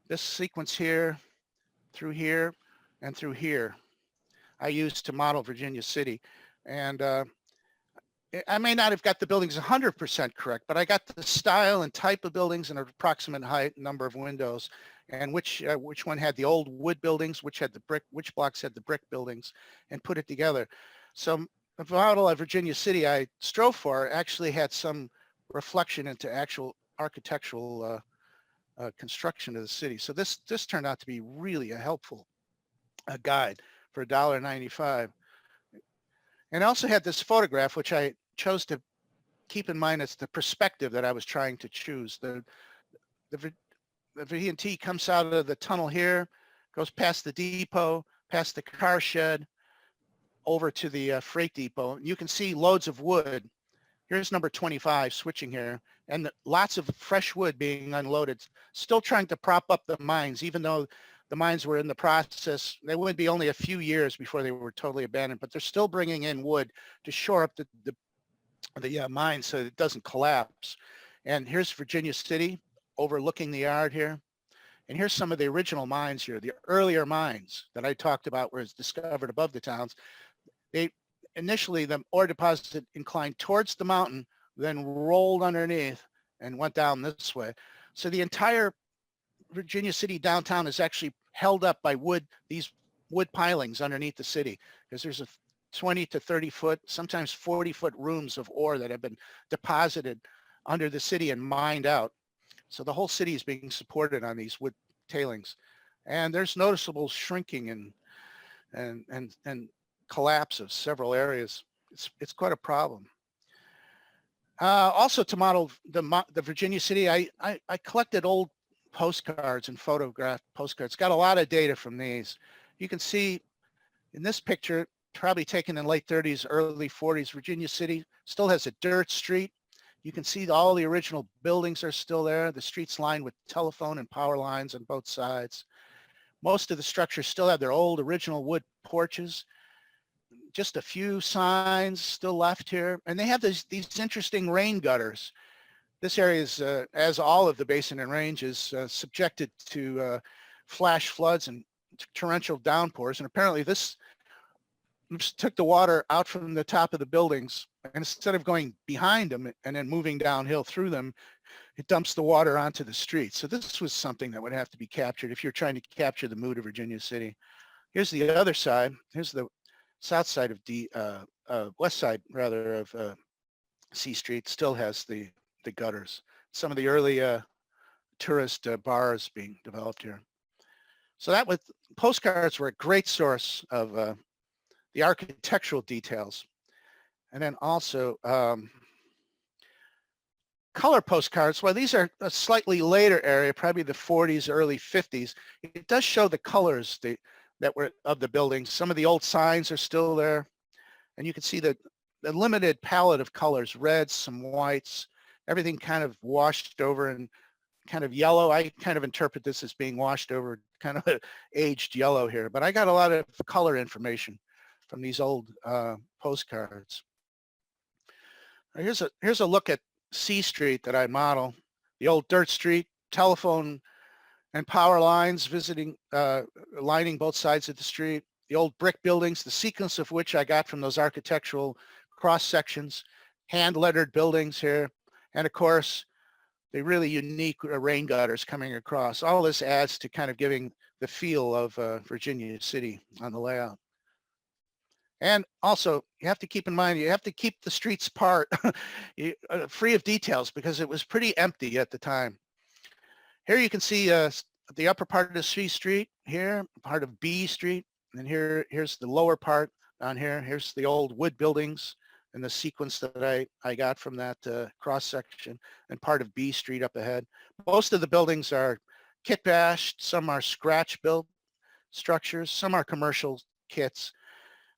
[SPEAKER 3] This sequence here, through here, and through here, I used to model Virginia City. And I may not have got the buildings 100% correct, but I got the style and type of buildings and approximate height, number of windows, and which one had the old wood buildings, which blocks had the brick buildings, and put it together. So the model of Virginia City I strove for actually had some reflection into actual architectural construction of the city. So this turned out to be really a helpful guide for $1.95. And I also had this photograph, which I chose to keep in mind as the perspective that I was trying to choose. The V&T comes out of the tunnel here, goes past the depot, past the car shed, over to the freight depot. You can see loads of wood. Here's number 25 switching here, and lots of fresh wood being unloaded, still trying to prop up the mines, even though the mines were in the process. They would be only a few years before they were totally abandoned, but they're still bringing in wood to shore up the mine so it doesn't collapse. And here's Virginia City overlooking the yard here. And here's some of the original mines here, the earlier mines that I talked about were discovered above the towns. They initially, the ore deposit inclined towards the mountain, then rolled underneath and went down this way. So the entire Virginia City downtown is actually held up by these wood pilings underneath the city, because there's a 20 to 30 foot, sometimes 40-foot rooms of ore that have been deposited under the city and mined out. So the whole city is being supported on these wood tailings. And there's noticeable shrinking and collapse of several areas. It's quite a problem. Also, to model the Virginia City, I collected old postcards and photographed postcards. Got a lot of data from these. You can see in this picture, probably taken in late 30s, early 40s, Virginia City still has a dirt street. You can see all the original buildings are still there. The street's lined with telephone and power lines on both sides. Most of the structures still have their old original wood porches. Just a few signs still left here. And they have these interesting rain gutters. This area is, as all of the basin and range, is subjected to flash floods and torrential downpours. And apparently this took the water out from the top of the buildings, and instead of going behind them and then moving downhill through them, it dumps the water onto the street. So this was something that would have to be captured if you're trying to capture the mood of Virginia City. Here's the other side. Here's the south side of west side rather of C Street. Still has the gutters. Some of the early tourist bars being developed here. So that was, postcards were a great source of the architectural details. And then also color postcards. Well, these are a slightly later area, probably the 40s, early 50s. It does show the colors that were of the buildings. Some of the old signs are still there. And you can see the limited palette of colors, reds, some whites, everything kind of washed over and kind of yellow. I kind of interpret this as being washed over, kind of aged yellow here. But I got a lot of color information from these old postcards. Here's a look at C Street that I model. The old dirt street, telephone and power lines lining both sides of the street. The old brick buildings, the sequence of which I got from those architectural cross sections, hand lettered buildings here, and of course the really unique rain gutters coming across. All this adds to kind of giving the feel of Virginia City on the layout. And also, you have to keep in mind, you have to keep the streets free of details, because it was pretty empty at the time. Here you can see the upper part of C Street here, part of B Street, and here's the lower part down here. Here's the old wood buildings and the sequence that I got from that cross section, and part of B Street up ahead. Most of the buildings are kit bashed, some are scratch built structures, some are commercial kits.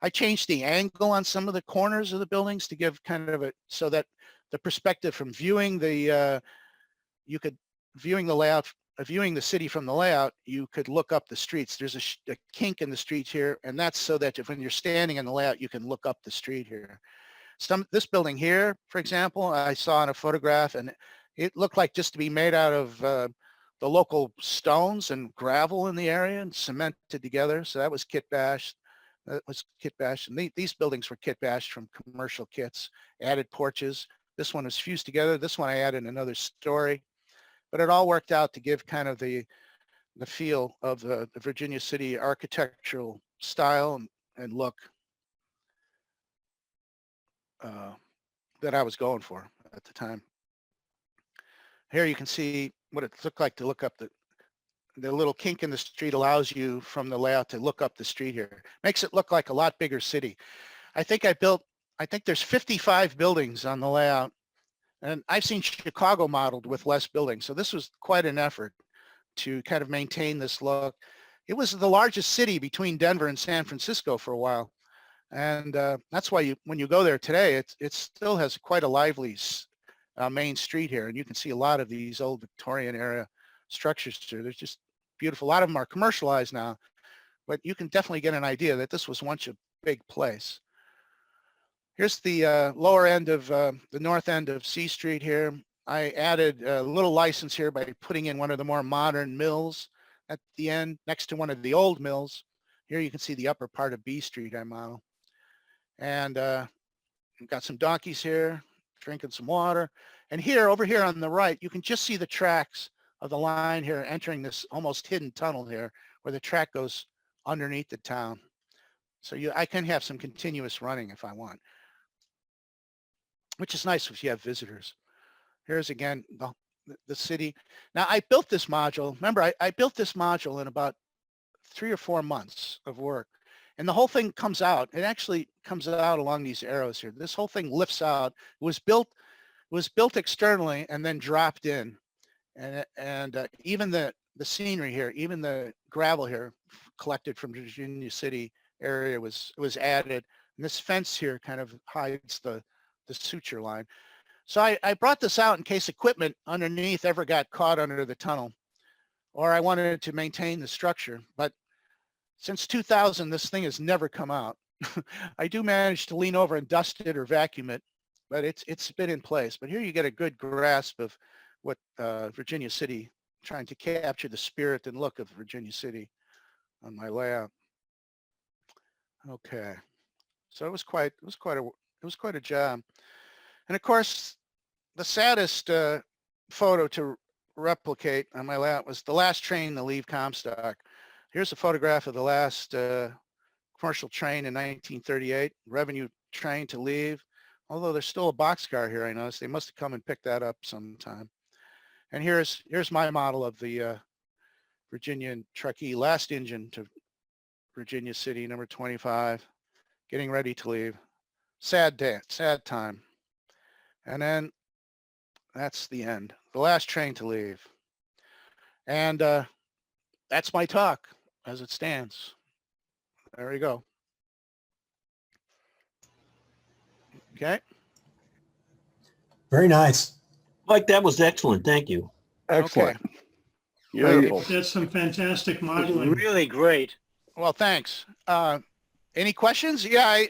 [SPEAKER 3] I changed the angle on some of the corners of the buildings to give kind of so that the perspective from viewing the layout, viewing the city from the layout, you could look up the streets. There's a kink in the street here, and that's so that when you're standing in the layout, you can look up the street here. This building here, for example, I saw in a photograph, and it looked like just to be made out of the local stones and gravel in the area and cemented together. So that was kit bashed. That was kit bashed, and these buildings were kit bashed from commercial kits, added porches. This one was fused together. This one I added another story, but it all worked out to give kind of the feel of the Virginia City architectural style and look that I was going for at the time. Here you can see what it looked like to look up the little kink in the street. Allows you from the layout to look up the street here. Makes it look like a lot bigger city. I think there's 55 buildings on the layout, and I've seen Chicago modeled with less buildings. So this was quite an effort to kind of maintain this look. it was the largest city between Denver and San Francisco for a while. And that's why when you go there today, it still has quite a lively main street here. And you can see a lot of these old Victorian era structures here. They're just beautiful. A lot of them are commercialized now, but you can definitely get an idea that this was once a big place. Here's the lower end of the north end of C Street here. I added a little license here by putting in one of the more modern mills at the end next to one of the old mills. Here you can see the upper part of B Street I model. And we've got some donkeys here drinking some water. And here, over here on the right, you can just see the tracks of the line here entering this almost hidden tunnel here where the track goes underneath the town. So I can have some continuous running if I want, which is nice if you have visitors. Here's again the city. Now I built this module. Remember, I built this module in about 3 or 4 months of work. And the whole thing comes out. It actually comes out along these arrows here. This whole thing lifts out. It was built externally and then dropped in. And even the scenery here, even the gravel here collected from Virginia City area was added. And this fence here kind of hides the suture line. So I brought this out in case equipment underneath ever got caught under the tunnel, or I wanted to maintain the structure. But since 2000, this thing has never come out. I do manage to lean over and dust it or vacuum it, but it's been in place. But here you get a good grasp of what Virginia City, trying to capture the spirit and look of Virginia City on my layout. Okay, so it was quite a job. And of course, the saddest photo to replicate on my layout was the last train to leave Comstock. Here's a photograph of the last commercial train in 1938, revenue train to leave. Although there's still a boxcar here, I noticed. They must have come and picked that up sometime. And here's my model of the Virginian Truckee, last engine to Virginia City, number 25, getting ready to leave. Sad day, sad time. And then that's the end, the last train to leave. And that's my talk as it stands. There we go. Okay.
[SPEAKER 4] Very nice.
[SPEAKER 5] Mike, that was excellent. Thank you.
[SPEAKER 2] Excellent.
[SPEAKER 3] Okay.
[SPEAKER 2] Beautiful.
[SPEAKER 6] That's some fantastic modeling.
[SPEAKER 5] Really great.
[SPEAKER 3] Well, thanks. Any questions? Yeah,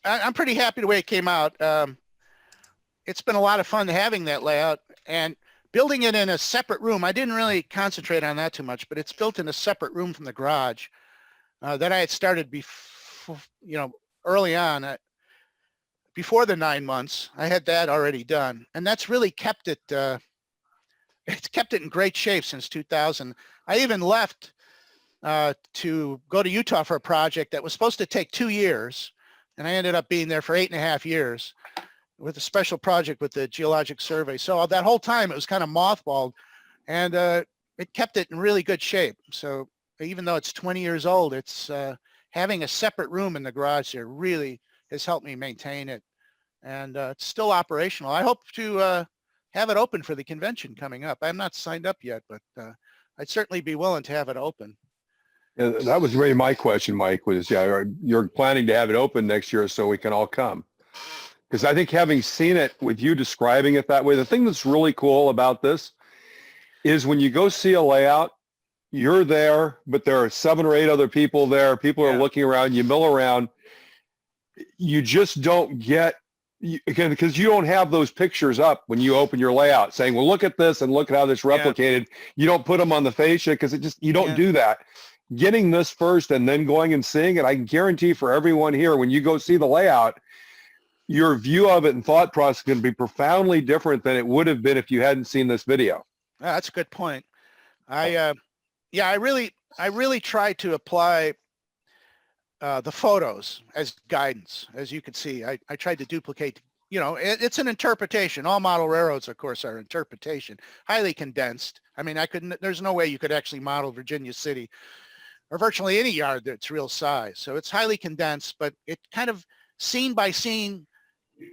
[SPEAKER 3] I'm pretty happy the way it came out. It's been a lot of fun having that layout and building it in a separate room. I didn't really concentrate on that too much, but it's built in a separate room from the garage that I had started before, early on. Before the 9 months, I had that already done, and that's really kept it. It's kept it in great shape since 2000. I even left to go to Utah for a project that was supposed to take 2 years, and I ended up being there for 8.5 years with a special project with the Geologic Survey. So that whole time it was kind of mothballed, and it kept it in really good shape. So even though it's 20 years old, it's having a separate room in the garage there really has helped me maintain it, and it's still operational. I hope to have it open for the convention coming up. I'm not signed up yet, but I'd certainly be willing to have it open.
[SPEAKER 2] Yeah, that was really my question, Mike, was, you're planning to have it open next year so we can all come. Because I think having seen it with you describing it that way, the thing that's really cool about this is when you go see a layout, you're there, but there are 7 or 8 other people there. People are looking around, you mill around. You just don't get, again, because you don't have those pictures up when you open your layout saying, well, look at this and look at how this replicated. You don't put them on the fascia because you don't do that. Getting this first and then going and seeing it, I can guarantee for everyone here, when you go see the layout, your view of it and thought process can be profoundly different than it would have been if you hadn't seen this video.
[SPEAKER 3] That's a good point. I really tried to apply the photos as guidance. As you can see, I tried to duplicate, it's an interpretation. All model railroads, of course, are interpretation, highly condensed. I mean, there's no way you could actually model Virginia City or virtually any yard that's real size. So it's highly condensed, but it kind of scene by scene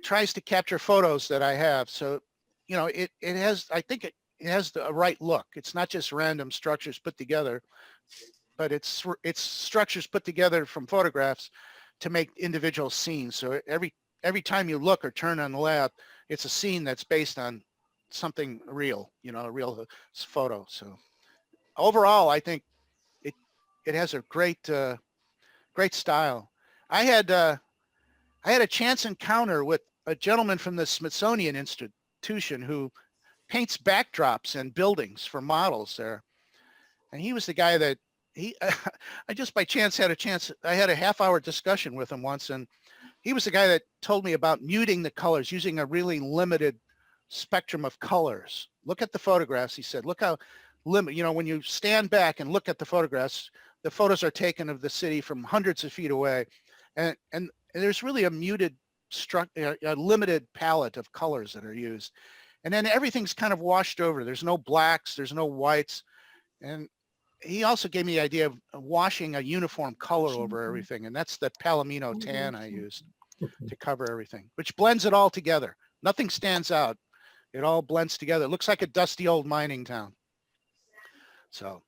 [SPEAKER 3] tries to capture photos that I have. So, it has, I think it has the right look. It's not just random structures put together, but it's structures put together from photographs to make individual scenes. So every time you look or turn on the layout, it's a scene that's based on something real, a real photo. So overall, I think it has a great style. I had a chance encounter with a gentleman from the Smithsonian Institution who paints backdrops and buildings for models there. And he was the guy that I just by chance I had a half-hour discussion with him once, and he was the guy that told me about muting the colors, using a really limited spectrum of colors. Look at the photographs, he said. Look how when you stand back and look at the photographs, the photos are taken of the city from hundreds of feet away. And there's really a muted, a limited palette of colors that are used. And then everything's kind of washed over. There's no blacks, there's no whites. And he also gave me the idea of washing a uniform color over everything. And that's the Palomino tan I used to cover everything, which blends it all together. Nothing stands out. It all blends together. It looks like a dusty old mining town. So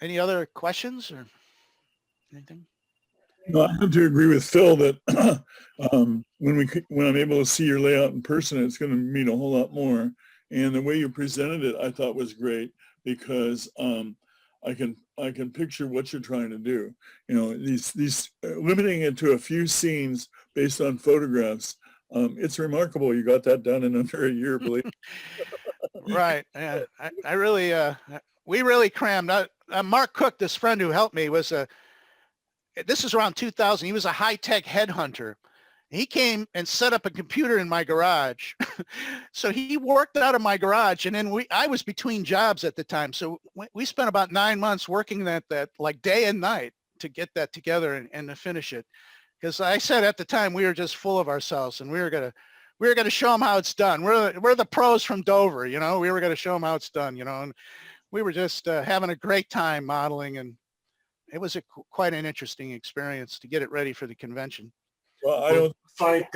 [SPEAKER 3] any other questions or anything?
[SPEAKER 4] No, I have to agree with Phil that when I'm able to see your layout in person, it's going to mean a whole lot more. And the way you presented it, I thought was great because I can picture what you're trying to do. These limiting it to a few scenes based on photographs. It's remarkable you got that done in under a year, believe me.
[SPEAKER 3] Right. Yeah. I really, we really crammed. Mark Cook, this friend who helped me, this is around 2000. He was a high-tech headhunter. He came and set up a computer in my garage. So he worked out of my garage, and then I was between jobs at the time. So we spent about 9 months working that like day and night to get that together and to finish it. Because I said at the time we were just full of ourselves, and we were gonna show them how it's done. We're the pros from Dover, We were gonna show them how it's done, and we were just having a great time modeling, and it was quite an interesting experience to get it ready for the convention.
[SPEAKER 4] Well, I don't.
[SPEAKER 7] It's like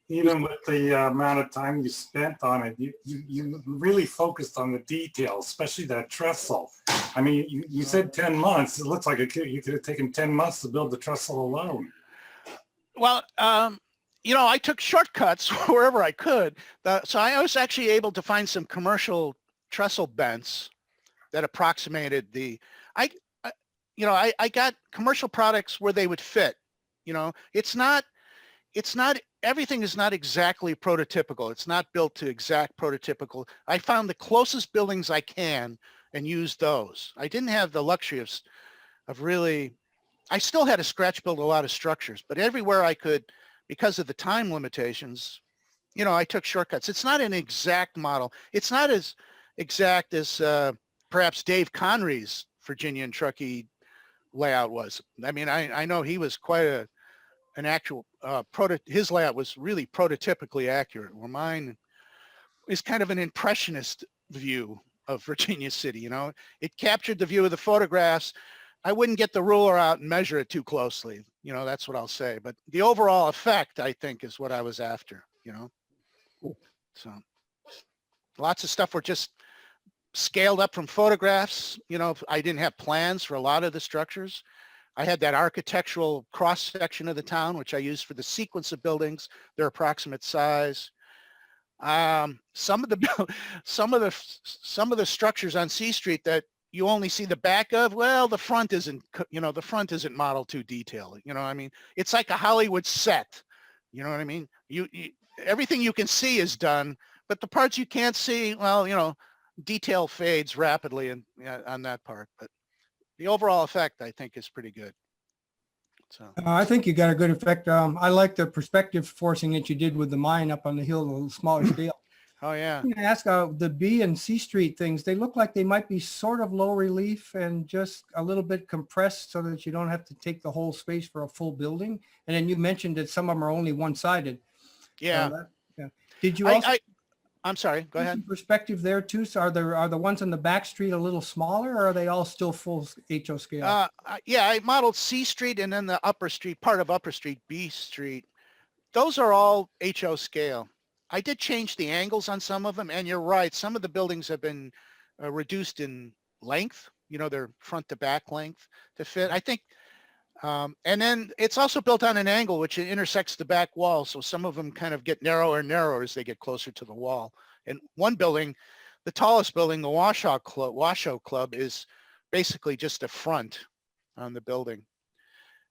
[SPEAKER 7] even with the amount of time you spent on it, you really focused on the details, especially that trestle. I mean, you said 10 months. It looks like you could have taken 10 months to build the trestle alone.
[SPEAKER 3] Well, I took shortcuts wherever I could. So I was actually able to find some commercial trestle bents that approximated I got commercial products where they would fit. Everything is not exactly prototypical. It's not built to exact prototypical. I found the closest buildings I can and used those. I didn't have the luxury of really, I still had to scratch build a lot of structures, but everywhere I could, because of the time limitations, I took shortcuts. It's not an exact model. It's not as exact as perhaps Dave Conry's Virginia and Truckee layout was. I mean, I know he was quite an actual his layout was really prototypically accurate, where mine is kind of an impressionist view of Virginia City. It captured the view of the photographs. I wouldn't get the ruler out and measure it too closely. That's what I'll say. But the overall effect, I think, is what I was after. So lots of stuff were just scaled up from photographs. I didn't have plans for a lot of the structures. I had that architectural cross section of the town, which I used for the sequence of buildings, their approximate size. Some of the structures on C Street that you only see the back of, well, the front isn't modeled too detailed. I mean, it's like a Hollywood set. You know what I mean? You everything you can see is done, but the parts you can't see, well, detail fades rapidly on that part. But the overall effect, I think, is pretty good. So
[SPEAKER 8] I think you got a good effect. I like the perspective forcing that you did with the mine up on the hill, a little smaller scale.
[SPEAKER 3] Oh, yeah.
[SPEAKER 8] I'm going to ask the B and C Street things. They look like they might be sort of low relief and just a little bit compressed so that you don't have to take the whole space for a full building. And then you mentioned that some of them are only one-sided.
[SPEAKER 3] Yeah.
[SPEAKER 8] Yeah. Did you also?
[SPEAKER 3] I'm sorry. Go ahead.
[SPEAKER 8] Perspective there too. So are the ones on the back street a little smaller, or are they all still full HO scale?
[SPEAKER 3] Yeah, I modeled C Street and then the upper street, part of upper street, B Street. Those are all HO scale. I did change the angles on some of them, and you're right. Some of the buildings have been reduced in length, you know, their front to back length to fit. I think, and then it's also built on an angle which intersects the back wall. So some of them kind of get narrower and narrower as they get closer to the wall. And one building, the tallest building, the Washoe Club, is basically just a front on the building,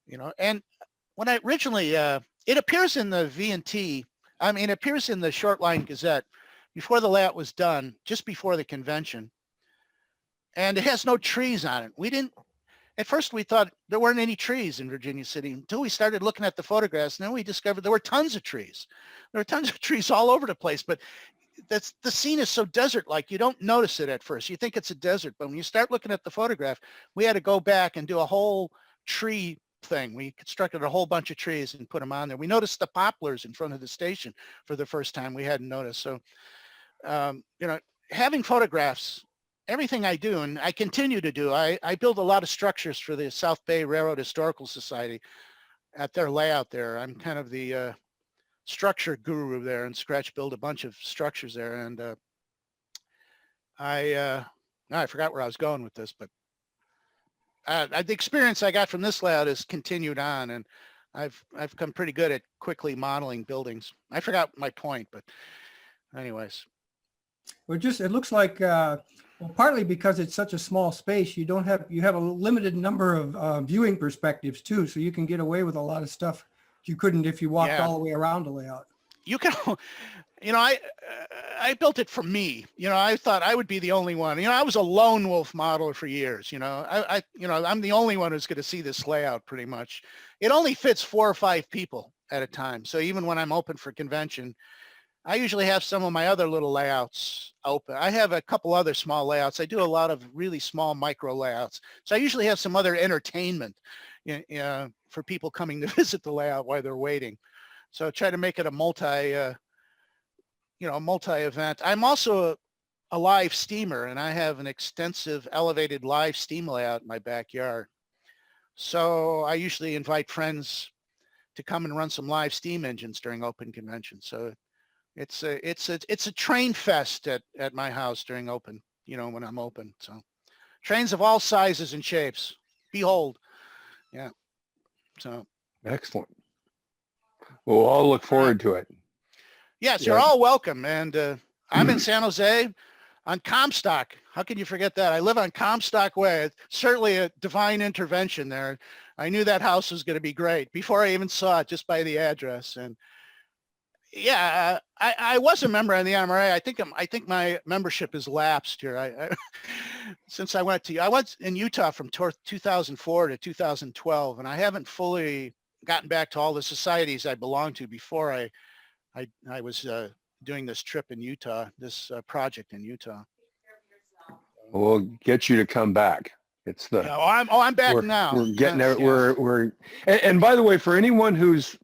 [SPEAKER 3] you know. And when I originally, it appears in the V&T, I mean, it appears in the Shortline Gazette before the layout was done, just before the convention. And it has no trees on it. We didn't, at first we thought there weren't any trees in Virginia City until we started looking at the photographs. And then we discovered there were tons of trees. There were tons of trees all over the place, but the scene is so desert-like, you don't notice it at first. You think it's a desert, but when you start looking at the photograph, we had to go back and do a whole tree thing. We constructed a whole bunch of trees and put them on there. We noticed the poplars in front of the station for the first time. We hadn't noticed. So, you know, having photographs, everything I do, and I continue to do, I build a lot of structures for the South Bay Railroad Historical Society at their layout there. I'm kind of the structure guru there, and scratch build a bunch of structures there. And I forgot where I was going with this, but the experience I got from this layout has continued on, and I've come pretty good at quickly modeling buildings. I forgot my point, but anyways.
[SPEAKER 8] Well, just, it looks like, well, partly because it's such a small space, you have a limited number of viewing perspectives too, so you can get away with a lot of stuff you couldn't if you walked all the way around the layout. You can,
[SPEAKER 3] you know, I built it for me. You know, I thought I would be the only one. You know, I was a lone wolf modeler for years. You know, you know, I'm the only one who's going to see this layout pretty much. It only fits 4 or 5 people at a time. So even when I'm open for convention, I usually have some of my other little layouts open. I have a couple other small layouts. I do a lot of really small micro layouts. So I usually have some other entertainment for people coming to visit the layout while they're waiting. So try to make it a multi-event. I'm also a live steamer, and I have an extensive elevated live steam layout in my backyard. So I usually invite friends to come and run some live steam engines during open convention. So it's a train fest at my house during open, you know, when I'm open. So trains of all sizes and shapes. Behold. Yeah. So
[SPEAKER 2] Excellent. We'll all look forward to it.
[SPEAKER 3] Yes, you're all welcome. And I'm in San Jose on Comstock. How can you forget that? I live on Comstock Way. It's certainly a divine intervention there. I knew that house was going to be great before I even saw it, just by the address. And yeah, I was a member on the NMRA. I think my membership has lapsed here. Since I was in Utah from 2004 to 2012, and I haven't fully gotten back to all the societies I belonged to before I was doing this trip in Utah, this project in Utah.
[SPEAKER 2] We'll get you to come back. It's the.
[SPEAKER 3] Yeah, I'm back now.
[SPEAKER 2] We're getting there. Yeah. And by the way, for anyone who's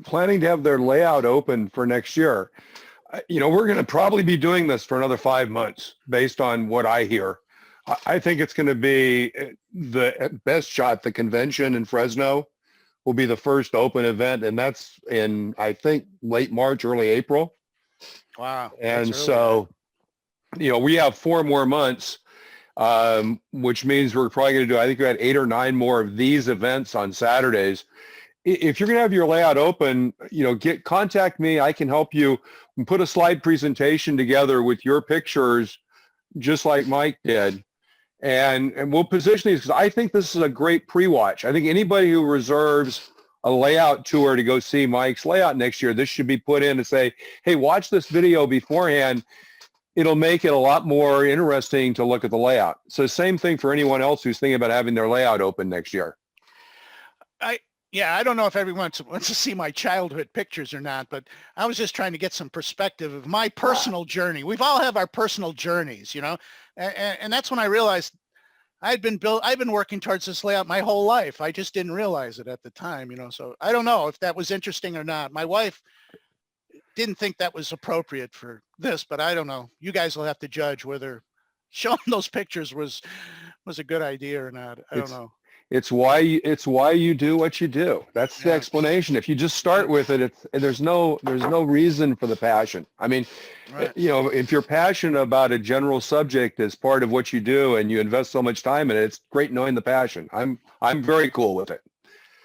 [SPEAKER 2] planning to have their layout open for next year, you know, we're going to probably be doing this for another 5 months based on what I hear. I think it's going to be the best shot. The convention in Fresno will be the first open event, and that's in, I think, late March, early April.
[SPEAKER 3] Wow.
[SPEAKER 2] And so, you know, we have 4 more months, which means we're probably going to do, I think we had 8 or 9 more of these events on Saturdays. If you're going to have your layout open, you know, contact me. I can help you put a slide presentation together with your pictures, just like Mike did. And we'll position these, because I think this is a great pre-watch. I think anybody who reserves a layout tour to go see Mike's layout next year, this should be put in to say, hey, watch this video beforehand. It'll make it a lot more interesting to look at the layout. So same thing for anyone else who's thinking about having their layout open next year.
[SPEAKER 3] Yeah, I don't know if everyone wants to see my childhood pictures or not, but I was just trying to get some perspective of my personal journey. We've all have our personal journeys, you know, and that's when I realized I've been working towards this layout my whole life. I just didn't realize it at the time, you know, so I don't know if that was interesting or not. My wife didn't think that was appropriate for this, but I don't know. You guys will have to judge whether showing those pictures was a good idea or not. I don't know.
[SPEAKER 2] It's why you do what you do. That's the
[SPEAKER 3] Yeah.
[SPEAKER 2] explanation. If you just start with it, there's no reason for the passion. I mean,
[SPEAKER 3] Right.
[SPEAKER 2] you know, if you're passionate about a general subject as part of what you do and you invest so much time in it, it's great knowing the passion. I'm very cool with it.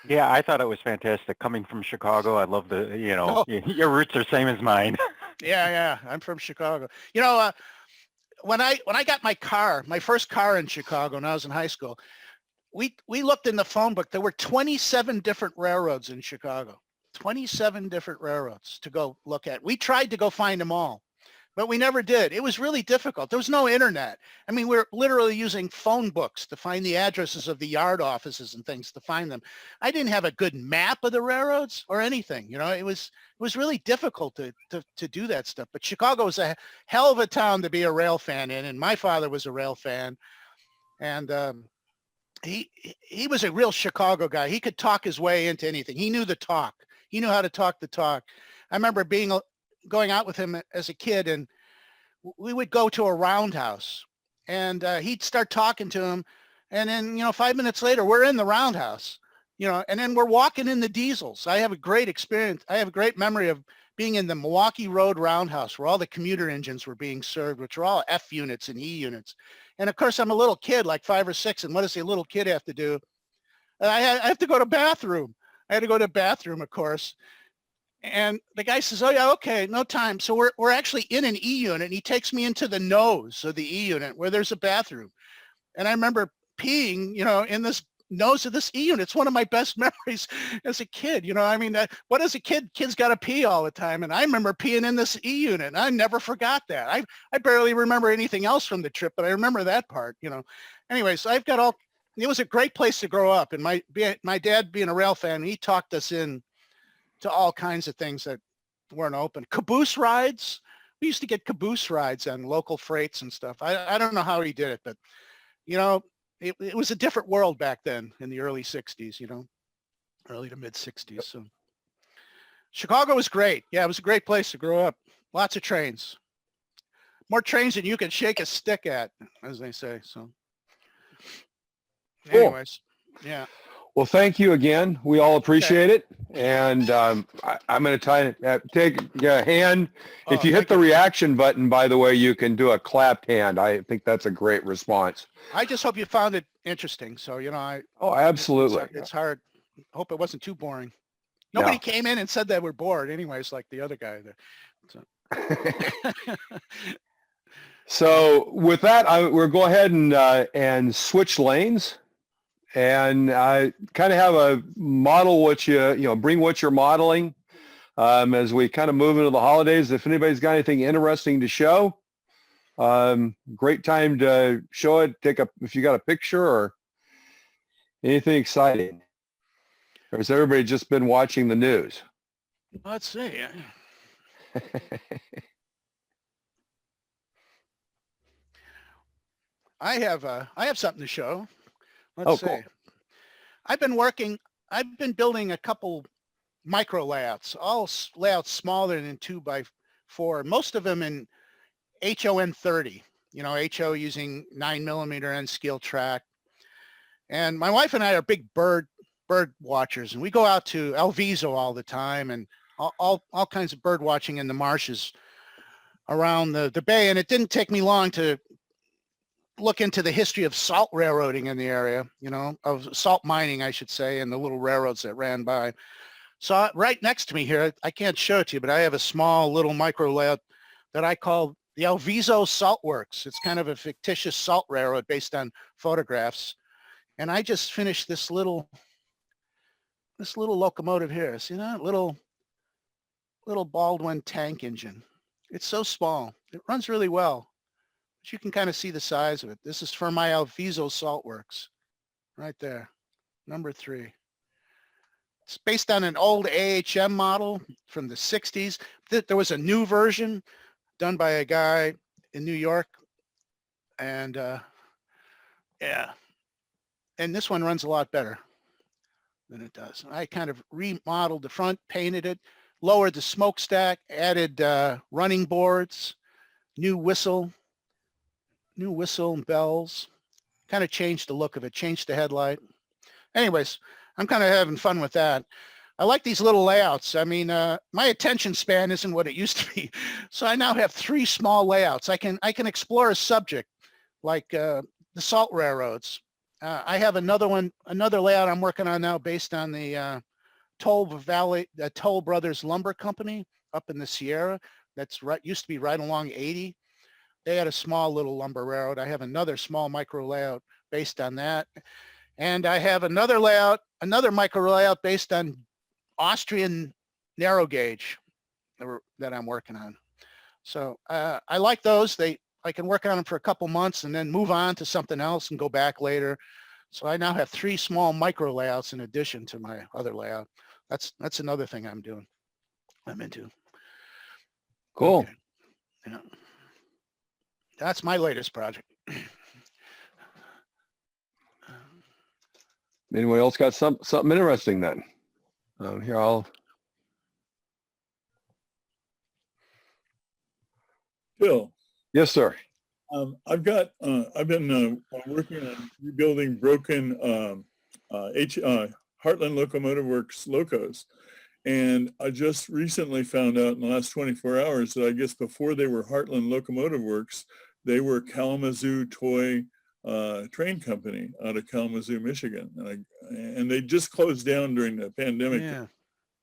[SPEAKER 9] Yeah, I thought it was fantastic. Coming from Chicago, I love the, you know,
[SPEAKER 3] Oh.
[SPEAKER 9] your roots are same as mine.
[SPEAKER 3] Yeah. I'm from Chicago. You know, when I got my first car in Chicago when I was in high school, we looked in the phone book. There were 27 different railroads in Chicago, 27 different railroads to go look at. We tried to go find them all, but we never did. It was really difficult. There was no internet. I mean, we're literally using phone books to find the addresses of the yard offices and things to find them. I didn't have a good map of the railroads or anything. You know, it was really difficult to do that stuff. But Chicago was a hell of a town to be a rail fan in, and my father was a rail fan, and he was a real Chicago guy. He could talk his way into anything. He knew the talk. He knew how to talk the talk. I remember going out with him as a kid, and we would go to a roundhouse, and he'd start talking to him, and then 5 minutes later we're in the roundhouse, and then we're walking in the diesels. I have a great experience. I have a great memory of being in the Milwaukee Road Roundhouse where all the commuter engines were being served, which are all F units and E units. And of course, I'm a little kid, like 5 or 6, and what does a little kid have to do? I have to go to the bathroom. I had to go to the bathroom, of course. And the guy says, "Oh yeah, okay, no time." So we're actually in an E unit, and he takes me into the nose of the E unit where there's a bathroom. And I remember peeing, in this nose of this E unit. It's one of my best memories as a kid. I mean, what as a kid, kids got to pee all the time. And I remember peeing in this E unit, and I never forgot that. I barely remember anything else from the trip, but I remember that part, Anyway, so it was a great place to grow up. And my dad being a rail fan, he talked us in to all kinds of things that weren't open. Caboose rides. We used to get caboose rides on local freights and stuff. I don't know how he did it, but, it was a different world back then in the early 60s, early to mid 60s. So Chicago was great. Yeah, it was a great place to grow up. Lots of trains. More trains than you can shake a stick at, as they say. So
[SPEAKER 2] Cool.
[SPEAKER 3] anyways, yeah.
[SPEAKER 2] Well, thank you again. We all appreciate it. And I'm going to take a hand. If you hit the reaction button, by the way, you can do a clapped hand. I think that's a great response.
[SPEAKER 3] I just hope you found it interesting. So,
[SPEAKER 2] Oh, absolutely.
[SPEAKER 3] It's hard. Hope it wasn't too boring. Nobody came in and said that we're bored anyways, like the other guy there. So,
[SPEAKER 2] so with that, we'll go ahead and switch lanes. And kind of have a model what bring what you're modeling as we kind of move into the holidays. If anybody's got anything interesting to show, great time to show it. If you got a picture or anything exciting. Or has everybody just been watching the news?
[SPEAKER 3] let's see. I have something to show. Let's see.
[SPEAKER 2] Cool.
[SPEAKER 3] I've been building a couple micro layouts, all layouts smaller than 2x4, most of them in HON 30, HO using 9mm end scale track. And my wife and I are big bird watchers, and we go out to Alviso all the time and all kinds of bird watching in the marshes around the bay. And it didn't take me long to look into the history of salt railroading in the area, of salt mining, I should say, and the little railroads that ran by. So right next to me here, I can't show it to you, but I have a small little micro layout that I call the Alviso Saltworks. It's kind of a fictitious salt railroad based on photographs. And I just finished this little locomotive here. See that little Baldwin tank engine? It's so small. It runs really well. You can kind of see the size of it. This is for my Alviso Saltworks right there, number 3. It's based on an old AHM model from the 60s. There was a new version done by a guy in New York. And yeah, and this one runs a lot better than it does. I kind of remodeled the front, painted it, lowered the smokestack, added running boards, new whistle and bells, kind of changed the look of it, changed the headlight. anyways, I'm kind of having fun with that. I like these little layouts. I mean, my attention span isn't what it used to be. So I now have 3 small layouts. I can explore a subject like the salt railroads. I have another layout I'm working on now based on the Toll Brothers Lumber Company up in the Sierra. That's used to be right along 80. They had a small little lumber railroad. I have another small micro layout based on that. And I have another micro layout based on Austrian narrow gauge that I'm working on. So I like those. I can work on them for a couple months and then move on to something else and go back later. So I now have 3 small micro layouts in addition to my other layout. That's another thing I'm into.
[SPEAKER 2] Cool.
[SPEAKER 3] Okay. Yeah. That's my latest project.
[SPEAKER 2] Anyone else got something interesting then? Here,
[SPEAKER 4] Phil,
[SPEAKER 2] yes, sir.
[SPEAKER 4] I've been working on rebuilding broken Heartland Locomotive Works locos. And I just recently found out in the last 24 hours that I guess before they were Heartland Locomotive Works, they were Kalamazoo Toy Train Company out of Kalamazoo, Michigan. And they just closed down during the pandemic,
[SPEAKER 3] Yeah.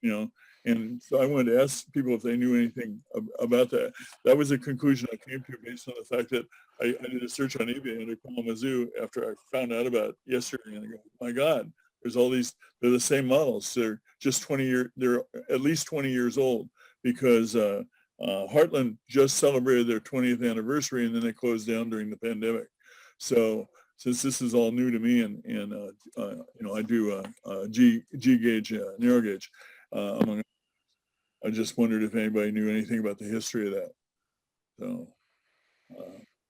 [SPEAKER 4] you know. And so I wanted to ask people if they knew anything about that. That was a conclusion I came to based on the fact that I did a search on eBay under Kalamazoo after I found out about it yesterday. And I go, my God, there's all these, they're the same models. They're just they're at least 20 years old because Heartland just celebrated their 20th anniversary and then they closed down during the pandemic. So since this is all new to me and you know, I do G gauge, narrow gauge, I just wondered if anybody knew anything about the history of that. So,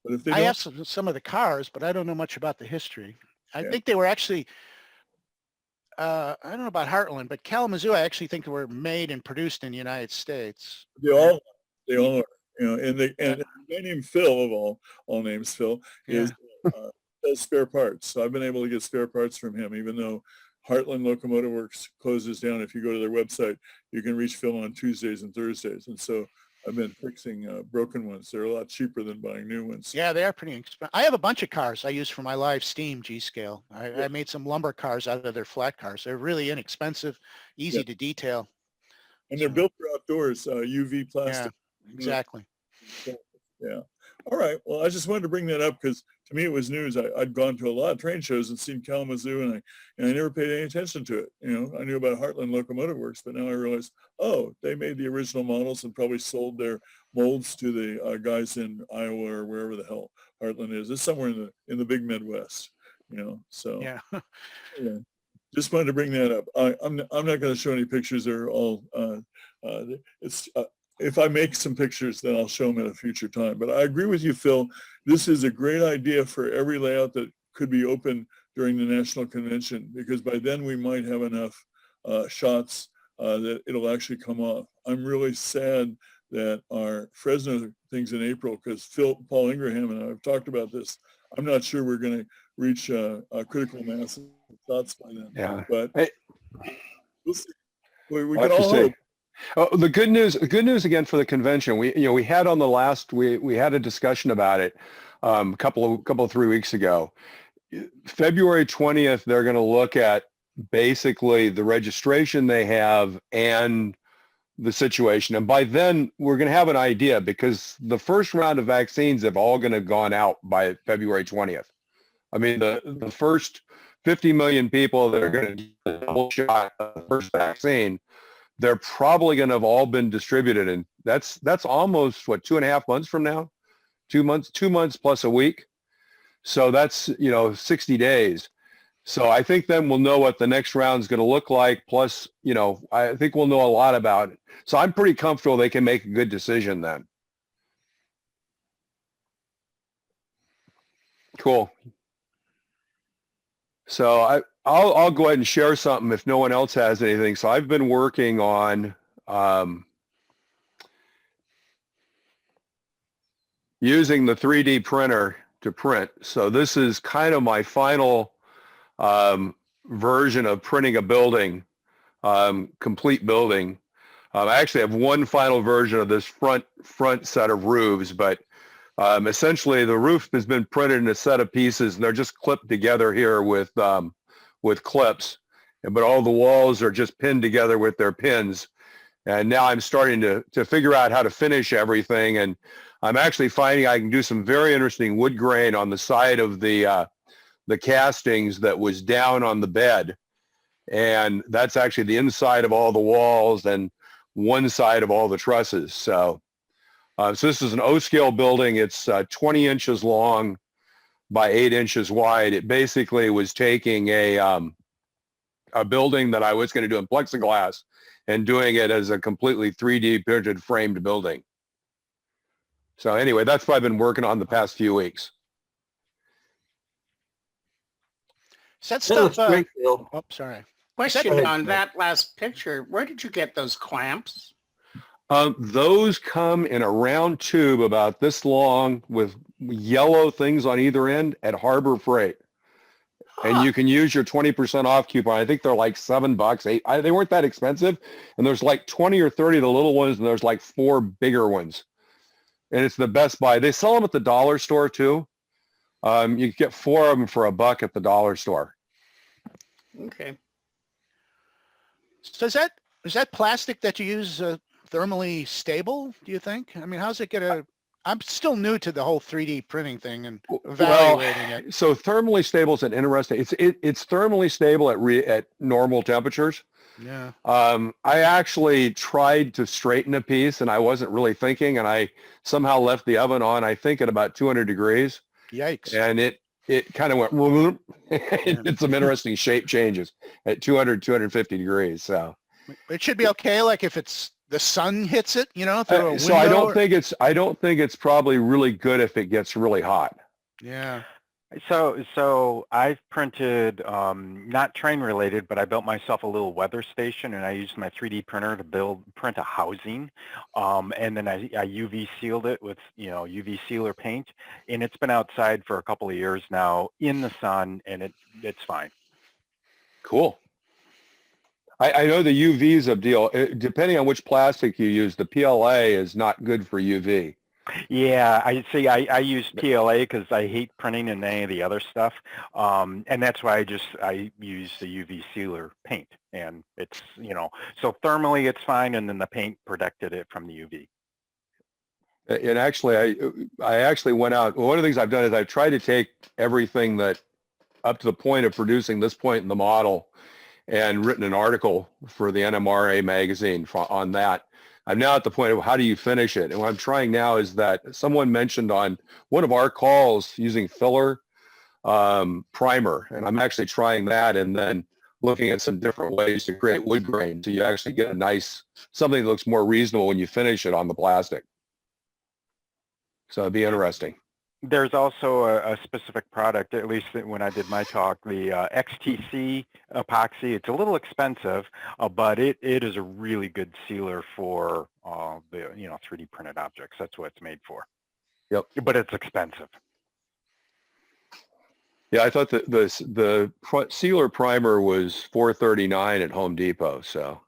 [SPEAKER 4] but if they
[SPEAKER 3] I
[SPEAKER 4] don't,
[SPEAKER 3] have some of the cars, but I don't know much about the history. I
[SPEAKER 4] Yeah.
[SPEAKER 3] think they were actually, I don't know about Heartland, but Kalamazoo, I actually think they were made and produced in the United States.
[SPEAKER 4] they all are, you know, and the guy named Phil of all names, Phil, is does spare parts. So I've been able to get spare parts from him, even though Heartland Locomotive Works closes down. If you go to their website, you can reach Phil on Tuesdays and Thursdays. And so I've been fixing broken ones. They're a lot cheaper than buying new ones.
[SPEAKER 3] Yeah, they are pretty expensive. I have a bunch of cars I use for my live steam G-scale. I made some lumber cars out of their flat cars. They're really inexpensive, easy to detail.
[SPEAKER 4] And they're built for outdoors, UV plastic.
[SPEAKER 3] Yeah, exactly.
[SPEAKER 4] Yeah. All right. Well, I just wanted to bring that up because to me it was news. I'd gone to a lot of train shows and seen Kalamazoo, and I never paid any attention to it. You know, I knew about Heartland Locomotive Works, but now I realize, oh, they made the original models and probably sold their molds to the guys in Iowa or wherever the hell Heartland is. It's somewhere in the big Midwest. You know, so
[SPEAKER 3] Yeah.
[SPEAKER 4] yeah. Just wanted to bring that up. I'm not going to show any pictures. They're all if I make some pictures, then I'll show them at a future time. But I agree with you, Phil. This is a great idea for every layout that could be open during the national convention, because by then we might have enough shots that it'll actually come off. I'm really sad that our Fresno thing's in April because Paul Ingraham and I have talked about this. I'm not sure we're going to reach a critical mass of shots by then.
[SPEAKER 2] Yeah.
[SPEAKER 4] But we'll see. We
[SPEAKER 2] I'll
[SPEAKER 4] can
[SPEAKER 2] have to
[SPEAKER 4] all
[SPEAKER 2] say,
[SPEAKER 4] hope.
[SPEAKER 2] Oh, the good news again for the convention. We had on the last, we had a discussion about it a couple of 3 weeks ago. February 20th, they're going to look at basically the registration they have and the situation. And by then we're going to have an idea because the first round of vaccines have all going to gone out by February 20th. I mean, the first 50 million people that are going to get the double shot of the first vaccine, they're probably going to have all been distributed. And that's almost what, 2.5 months from now, 2 months plus a week. So that's, 60 days. So I think then we'll know what the next round is going to look like. Plus, I think we'll know a lot about it. So I'm pretty comfortable they can make a good decision then. Cool. So I'll go ahead and share something if no one else has anything. So I've been working on using the 3D printer to print. So this is kind of my final version of printing a building, complete building. I actually have one final version of this front set of roofs, but essentially the roof has been printed in a set of pieces, and they're just clipped together here with clips. But all the walls are just pinned together with their pins. And now I'm starting to figure out how to finish everything. And I'm actually finding I can do some very interesting wood grain on the side of the castings that was down on the bed. And that's actually the inside of all the walls and one side of all the trusses. So this is an O-scale building. It's 20 inches long by 8 inches wide. It basically was taking a building that I was going to do in plexiglass and doing it as a completely 3D printed framed building. So anyway, that's what I've been working on the past few weeks.
[SPEAKER 3] Is that
[SPEAKER 5] That
[SPEAKER 3] stuff?
[SPEAKER 5] looks great, Phil.
[SPEAKER 3] Oh, sorry.
[SPEAKER 10] Question
[SPEAKER 5] ahead,
[SPEAKER 10] on
[SPEAKER 5] Phil.
[SPEAKER 10] that last picture. Where did you get those clamps?
[SPEAKER 2] Those come in a round tube about this long with yellow things on either end at Harbor Freight. And you can use your 20% off coupon. I think they're like $7, $8. They weren't that expensive. And there's like 20 or 30 of the little ones, and there's like 4 bigger ones. And it's the best buy. They sell them at the dollar store too. You get 4 of them for $1 at the dollar store.
[SPEAKER 10] Okay.
[SPEAKER 3] So is that plastic that you use thermally stable, do you think? I mean, how's it gonna? I'm still new to the whole 3D printing thing and evaluating it.
[SPEAKER 2] So thermally stable is an interesting. It's thermally stable at normal temperatures.
[SPEAKER 3] Yeah.
[SPEAKER 2] I actually tried to straighten a piece, and I wasn't really thinking, and I somehow left the oven on, I think, at about 200 degrees.
[SPEAKER 3] Yikes.
[SPEAKER 2] And it kind of went, whoop, it did some interesting shape changes at 200, 250 degrees. So
[SPEAKER 3] It should be okay, like if the sun hits it, through a window.
[SPEAKER 2] so I don't think it's probably really good if it gets really hot.
[SPEAKER 3] Yeah.
[SPEAKER 9] So I've printed, not train related, but I built myself a little weather station, and I used my 3D printer to print a housing. And then I UV sealed it with, UV sealer paint, and it's been outside for a couple of years now in the sun, and it's fine.
[SPEAKER 2] Cool. I know the UV is a deal. Depending on which plastic you use, the PLA is not good for UV.
[SPEAKER 9] Yeah, I use PLA because I hate printing in any of the other stuff, and that's why I use the UV sealer paint, and it's so thermally it's fine, and then the paint protected it from the UV.
[SPEAKER 2] And actually, I actually went out. One of the things I've done is I've tried to take everything that up to the point of producing this point in the model, and written an article for the NMRA magazine on that. I'm now at the point of how do you finish it? And what I'm trying now is that someone mentioned on one of our calls using filler primer, and I'm actually trying that and then looking at some different ways to create wood grain so you actually get something that looks more reasonable when you finish it on the plastic. So it'd be interesting.
[SPEAKER 9] There's also a specific product, at least when I did my talk, the Xtc Epoxy. It's a little expensive, but it is a really good sealer for the 3D printed objects. That's what it's made for.
[SPEAKER 2] Yep.
[SPEAKER 9] But it's expensive.
[SPEAKER 2] Yeah, I thought that the sealer primer was $4.39 at Home Depot. So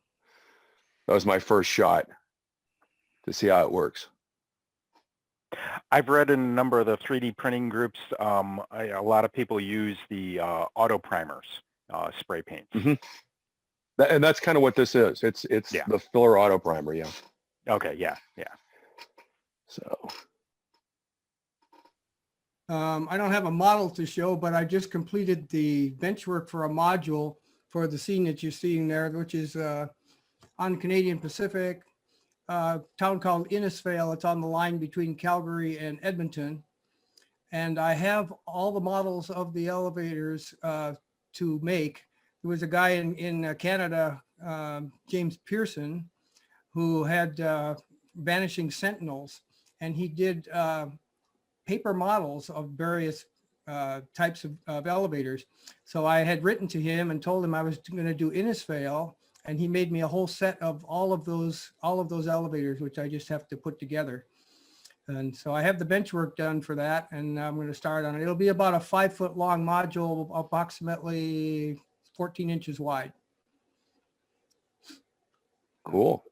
[SPEAKER 2] that was my first shot to see how it works.
[SPEAKER 9] I've read in a number of the 3D printing groups, a lot of people use the auto primers, spray paints.
[SPEAKER 2] Mm-hmm. And that's kind of what this is. It's the filler auto primer, yeah.
[SPEAKER 9] Okay, yeah.
[SPEAKER 2] So.
[SPEAKER 8] I don't have a model to show, but I just completed the bench work for a module for the scene that you're seeing there, which is on Canadian Pacific. Town called Innisfail. It's on the line between Calgary and Edmonton. And I have all the models of the elevators to make. There was a guy in Canada, James Pearson, who had Vanishing Sentinels, and he did paper models of various types of elevators. So I had written to him and told him I was going to do Innisfail, and he made me a whole set of all of those elevators, which I just have to put together. And so I have the bench work done for that, and I'm going to start on it. It'll be about a 5-foot long module, approximately 14 inches wide.
[SPEAKER 2] Cool.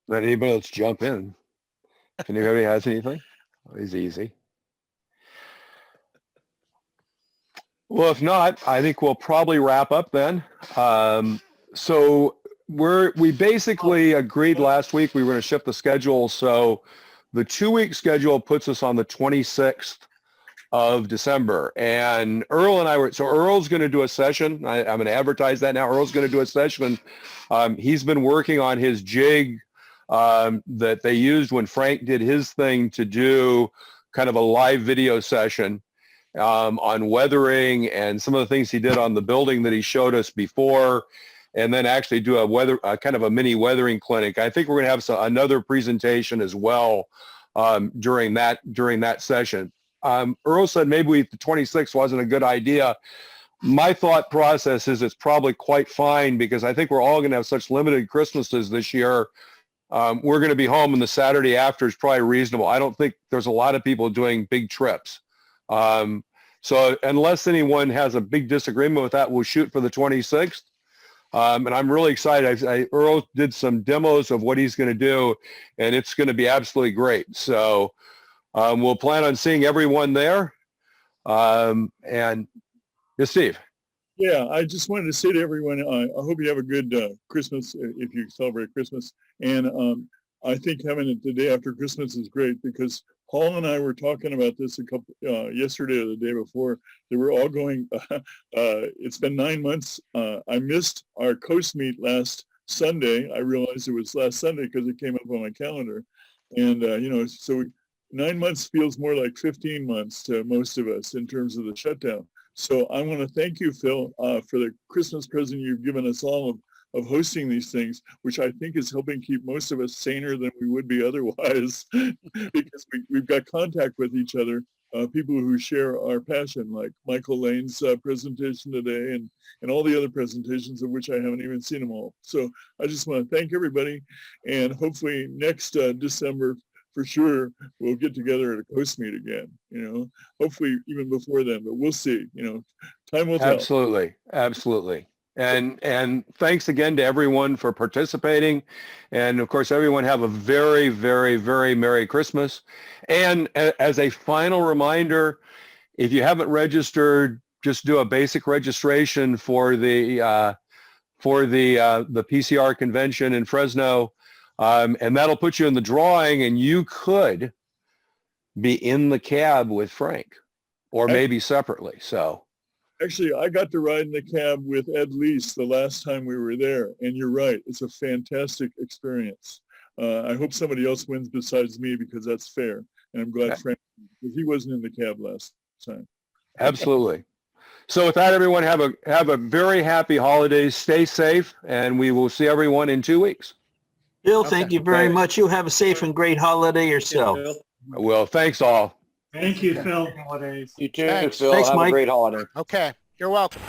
[SPEAKER 2] Let anybody else jump in. If anybody has anything, always easy. Well, if not, I think we'll probably wrap up then. So we basically agreed last week we were going to shift the schedule. So the 2-week schedule puts us on the 26th of December. And Earl and I were, so Earl's going to do a session. I'm going to advertise that now. Earl's going to do a session. He's been working on his jig that they used when Frank did his thing to do kind of a live video session on weathering and some of the things he did on the building that he showed us before, and then actually do a kind of a mini weathering clinic. I think we're going to have another presentation as well during that session. Earl said maybe the 26th wasn't a good idea. My thought process is it's probably quite fine because I think we're all going to have such limited Christmases this year. We're going to be home, and the Saturday after is probably reasonable. I don't think there's a lot of people doing big trips. So unless anyone has a big disagreement with that, we'll shoot for the 26th. And I'm really excited. Earl did some demos of what he's going to do, and it's going to be absolutely great. So we'll plan on seeing everyone there. And yes, Steve.
[SPEAKER 4] Yeah, I just wanted to say to everyone, I hope you have a good Christmas if you celebrate Christmas. And I think having it the day after Christmas is great because Paul and I were talking about this yesterday or the day before. They were all going, it's been 9 months. I missed our coast meet last Sunday. I realized it was last Sunday because it came up on my calendar. And, so 9 months feels more like 15 months to most of us in terms of the shutdown. So I want to thank you, Phil, for the Christmas present you've given us all of hosting these things, which I think is helping keep most of us saner than we would be otherwise, because we've got contact with each other, people who share our passion, like Michael Laine's presentation today and all the other presentations of which I haven't even seen them all. So I just want to thank everybody, and hopefully next December, for sure, we'll get together at a coast meet again, hopefully even before then, but we'll see, time will tell.
[SPEAKER 2] Absolutely. Absolutely. And thanks again to everyone for participating. And of course, everyone have a very, very, very Merry Christmas. And as a final reminder, if you haven't registered, just do a basic registration for the PCR convention in Fresno. And that'll put you in the drawing, and you could be in the cab with Frank or maybe separately. So
[SPEAKER 4] actually, I got to ride in the cab with Ed Lease the last time we were there. And you're right. It's a fantastic experience. I hope somebody else wins besides me because that's fair. And I'm glad Frank, because he wasn't in the cab last time.
[SPEAKER 2] Absolutely. So with that, everyone have a very happy holidays. Stay safe, and we will see everyone in 2 weeks.
[SPEAKER 5] Bill, thank you very much. You have a safe and great holiday yourself.
[SPEAKER 2] Well, thanks all.
[SPEAKER 6] Thank you, Phil.
[SPEAKER 7] Holidays.
[SPEAKER 11] You too,
[SPEAKER 3] Thanks.
[SPEAKER 11] Phil.
[SPEAKER 5] Thanks,
[SPEAKER 11] have
[SPEAKER 5] Mike.
[SPEAKER 11] a great holiday.
[SPEAKER 3] Okay, you're welcome.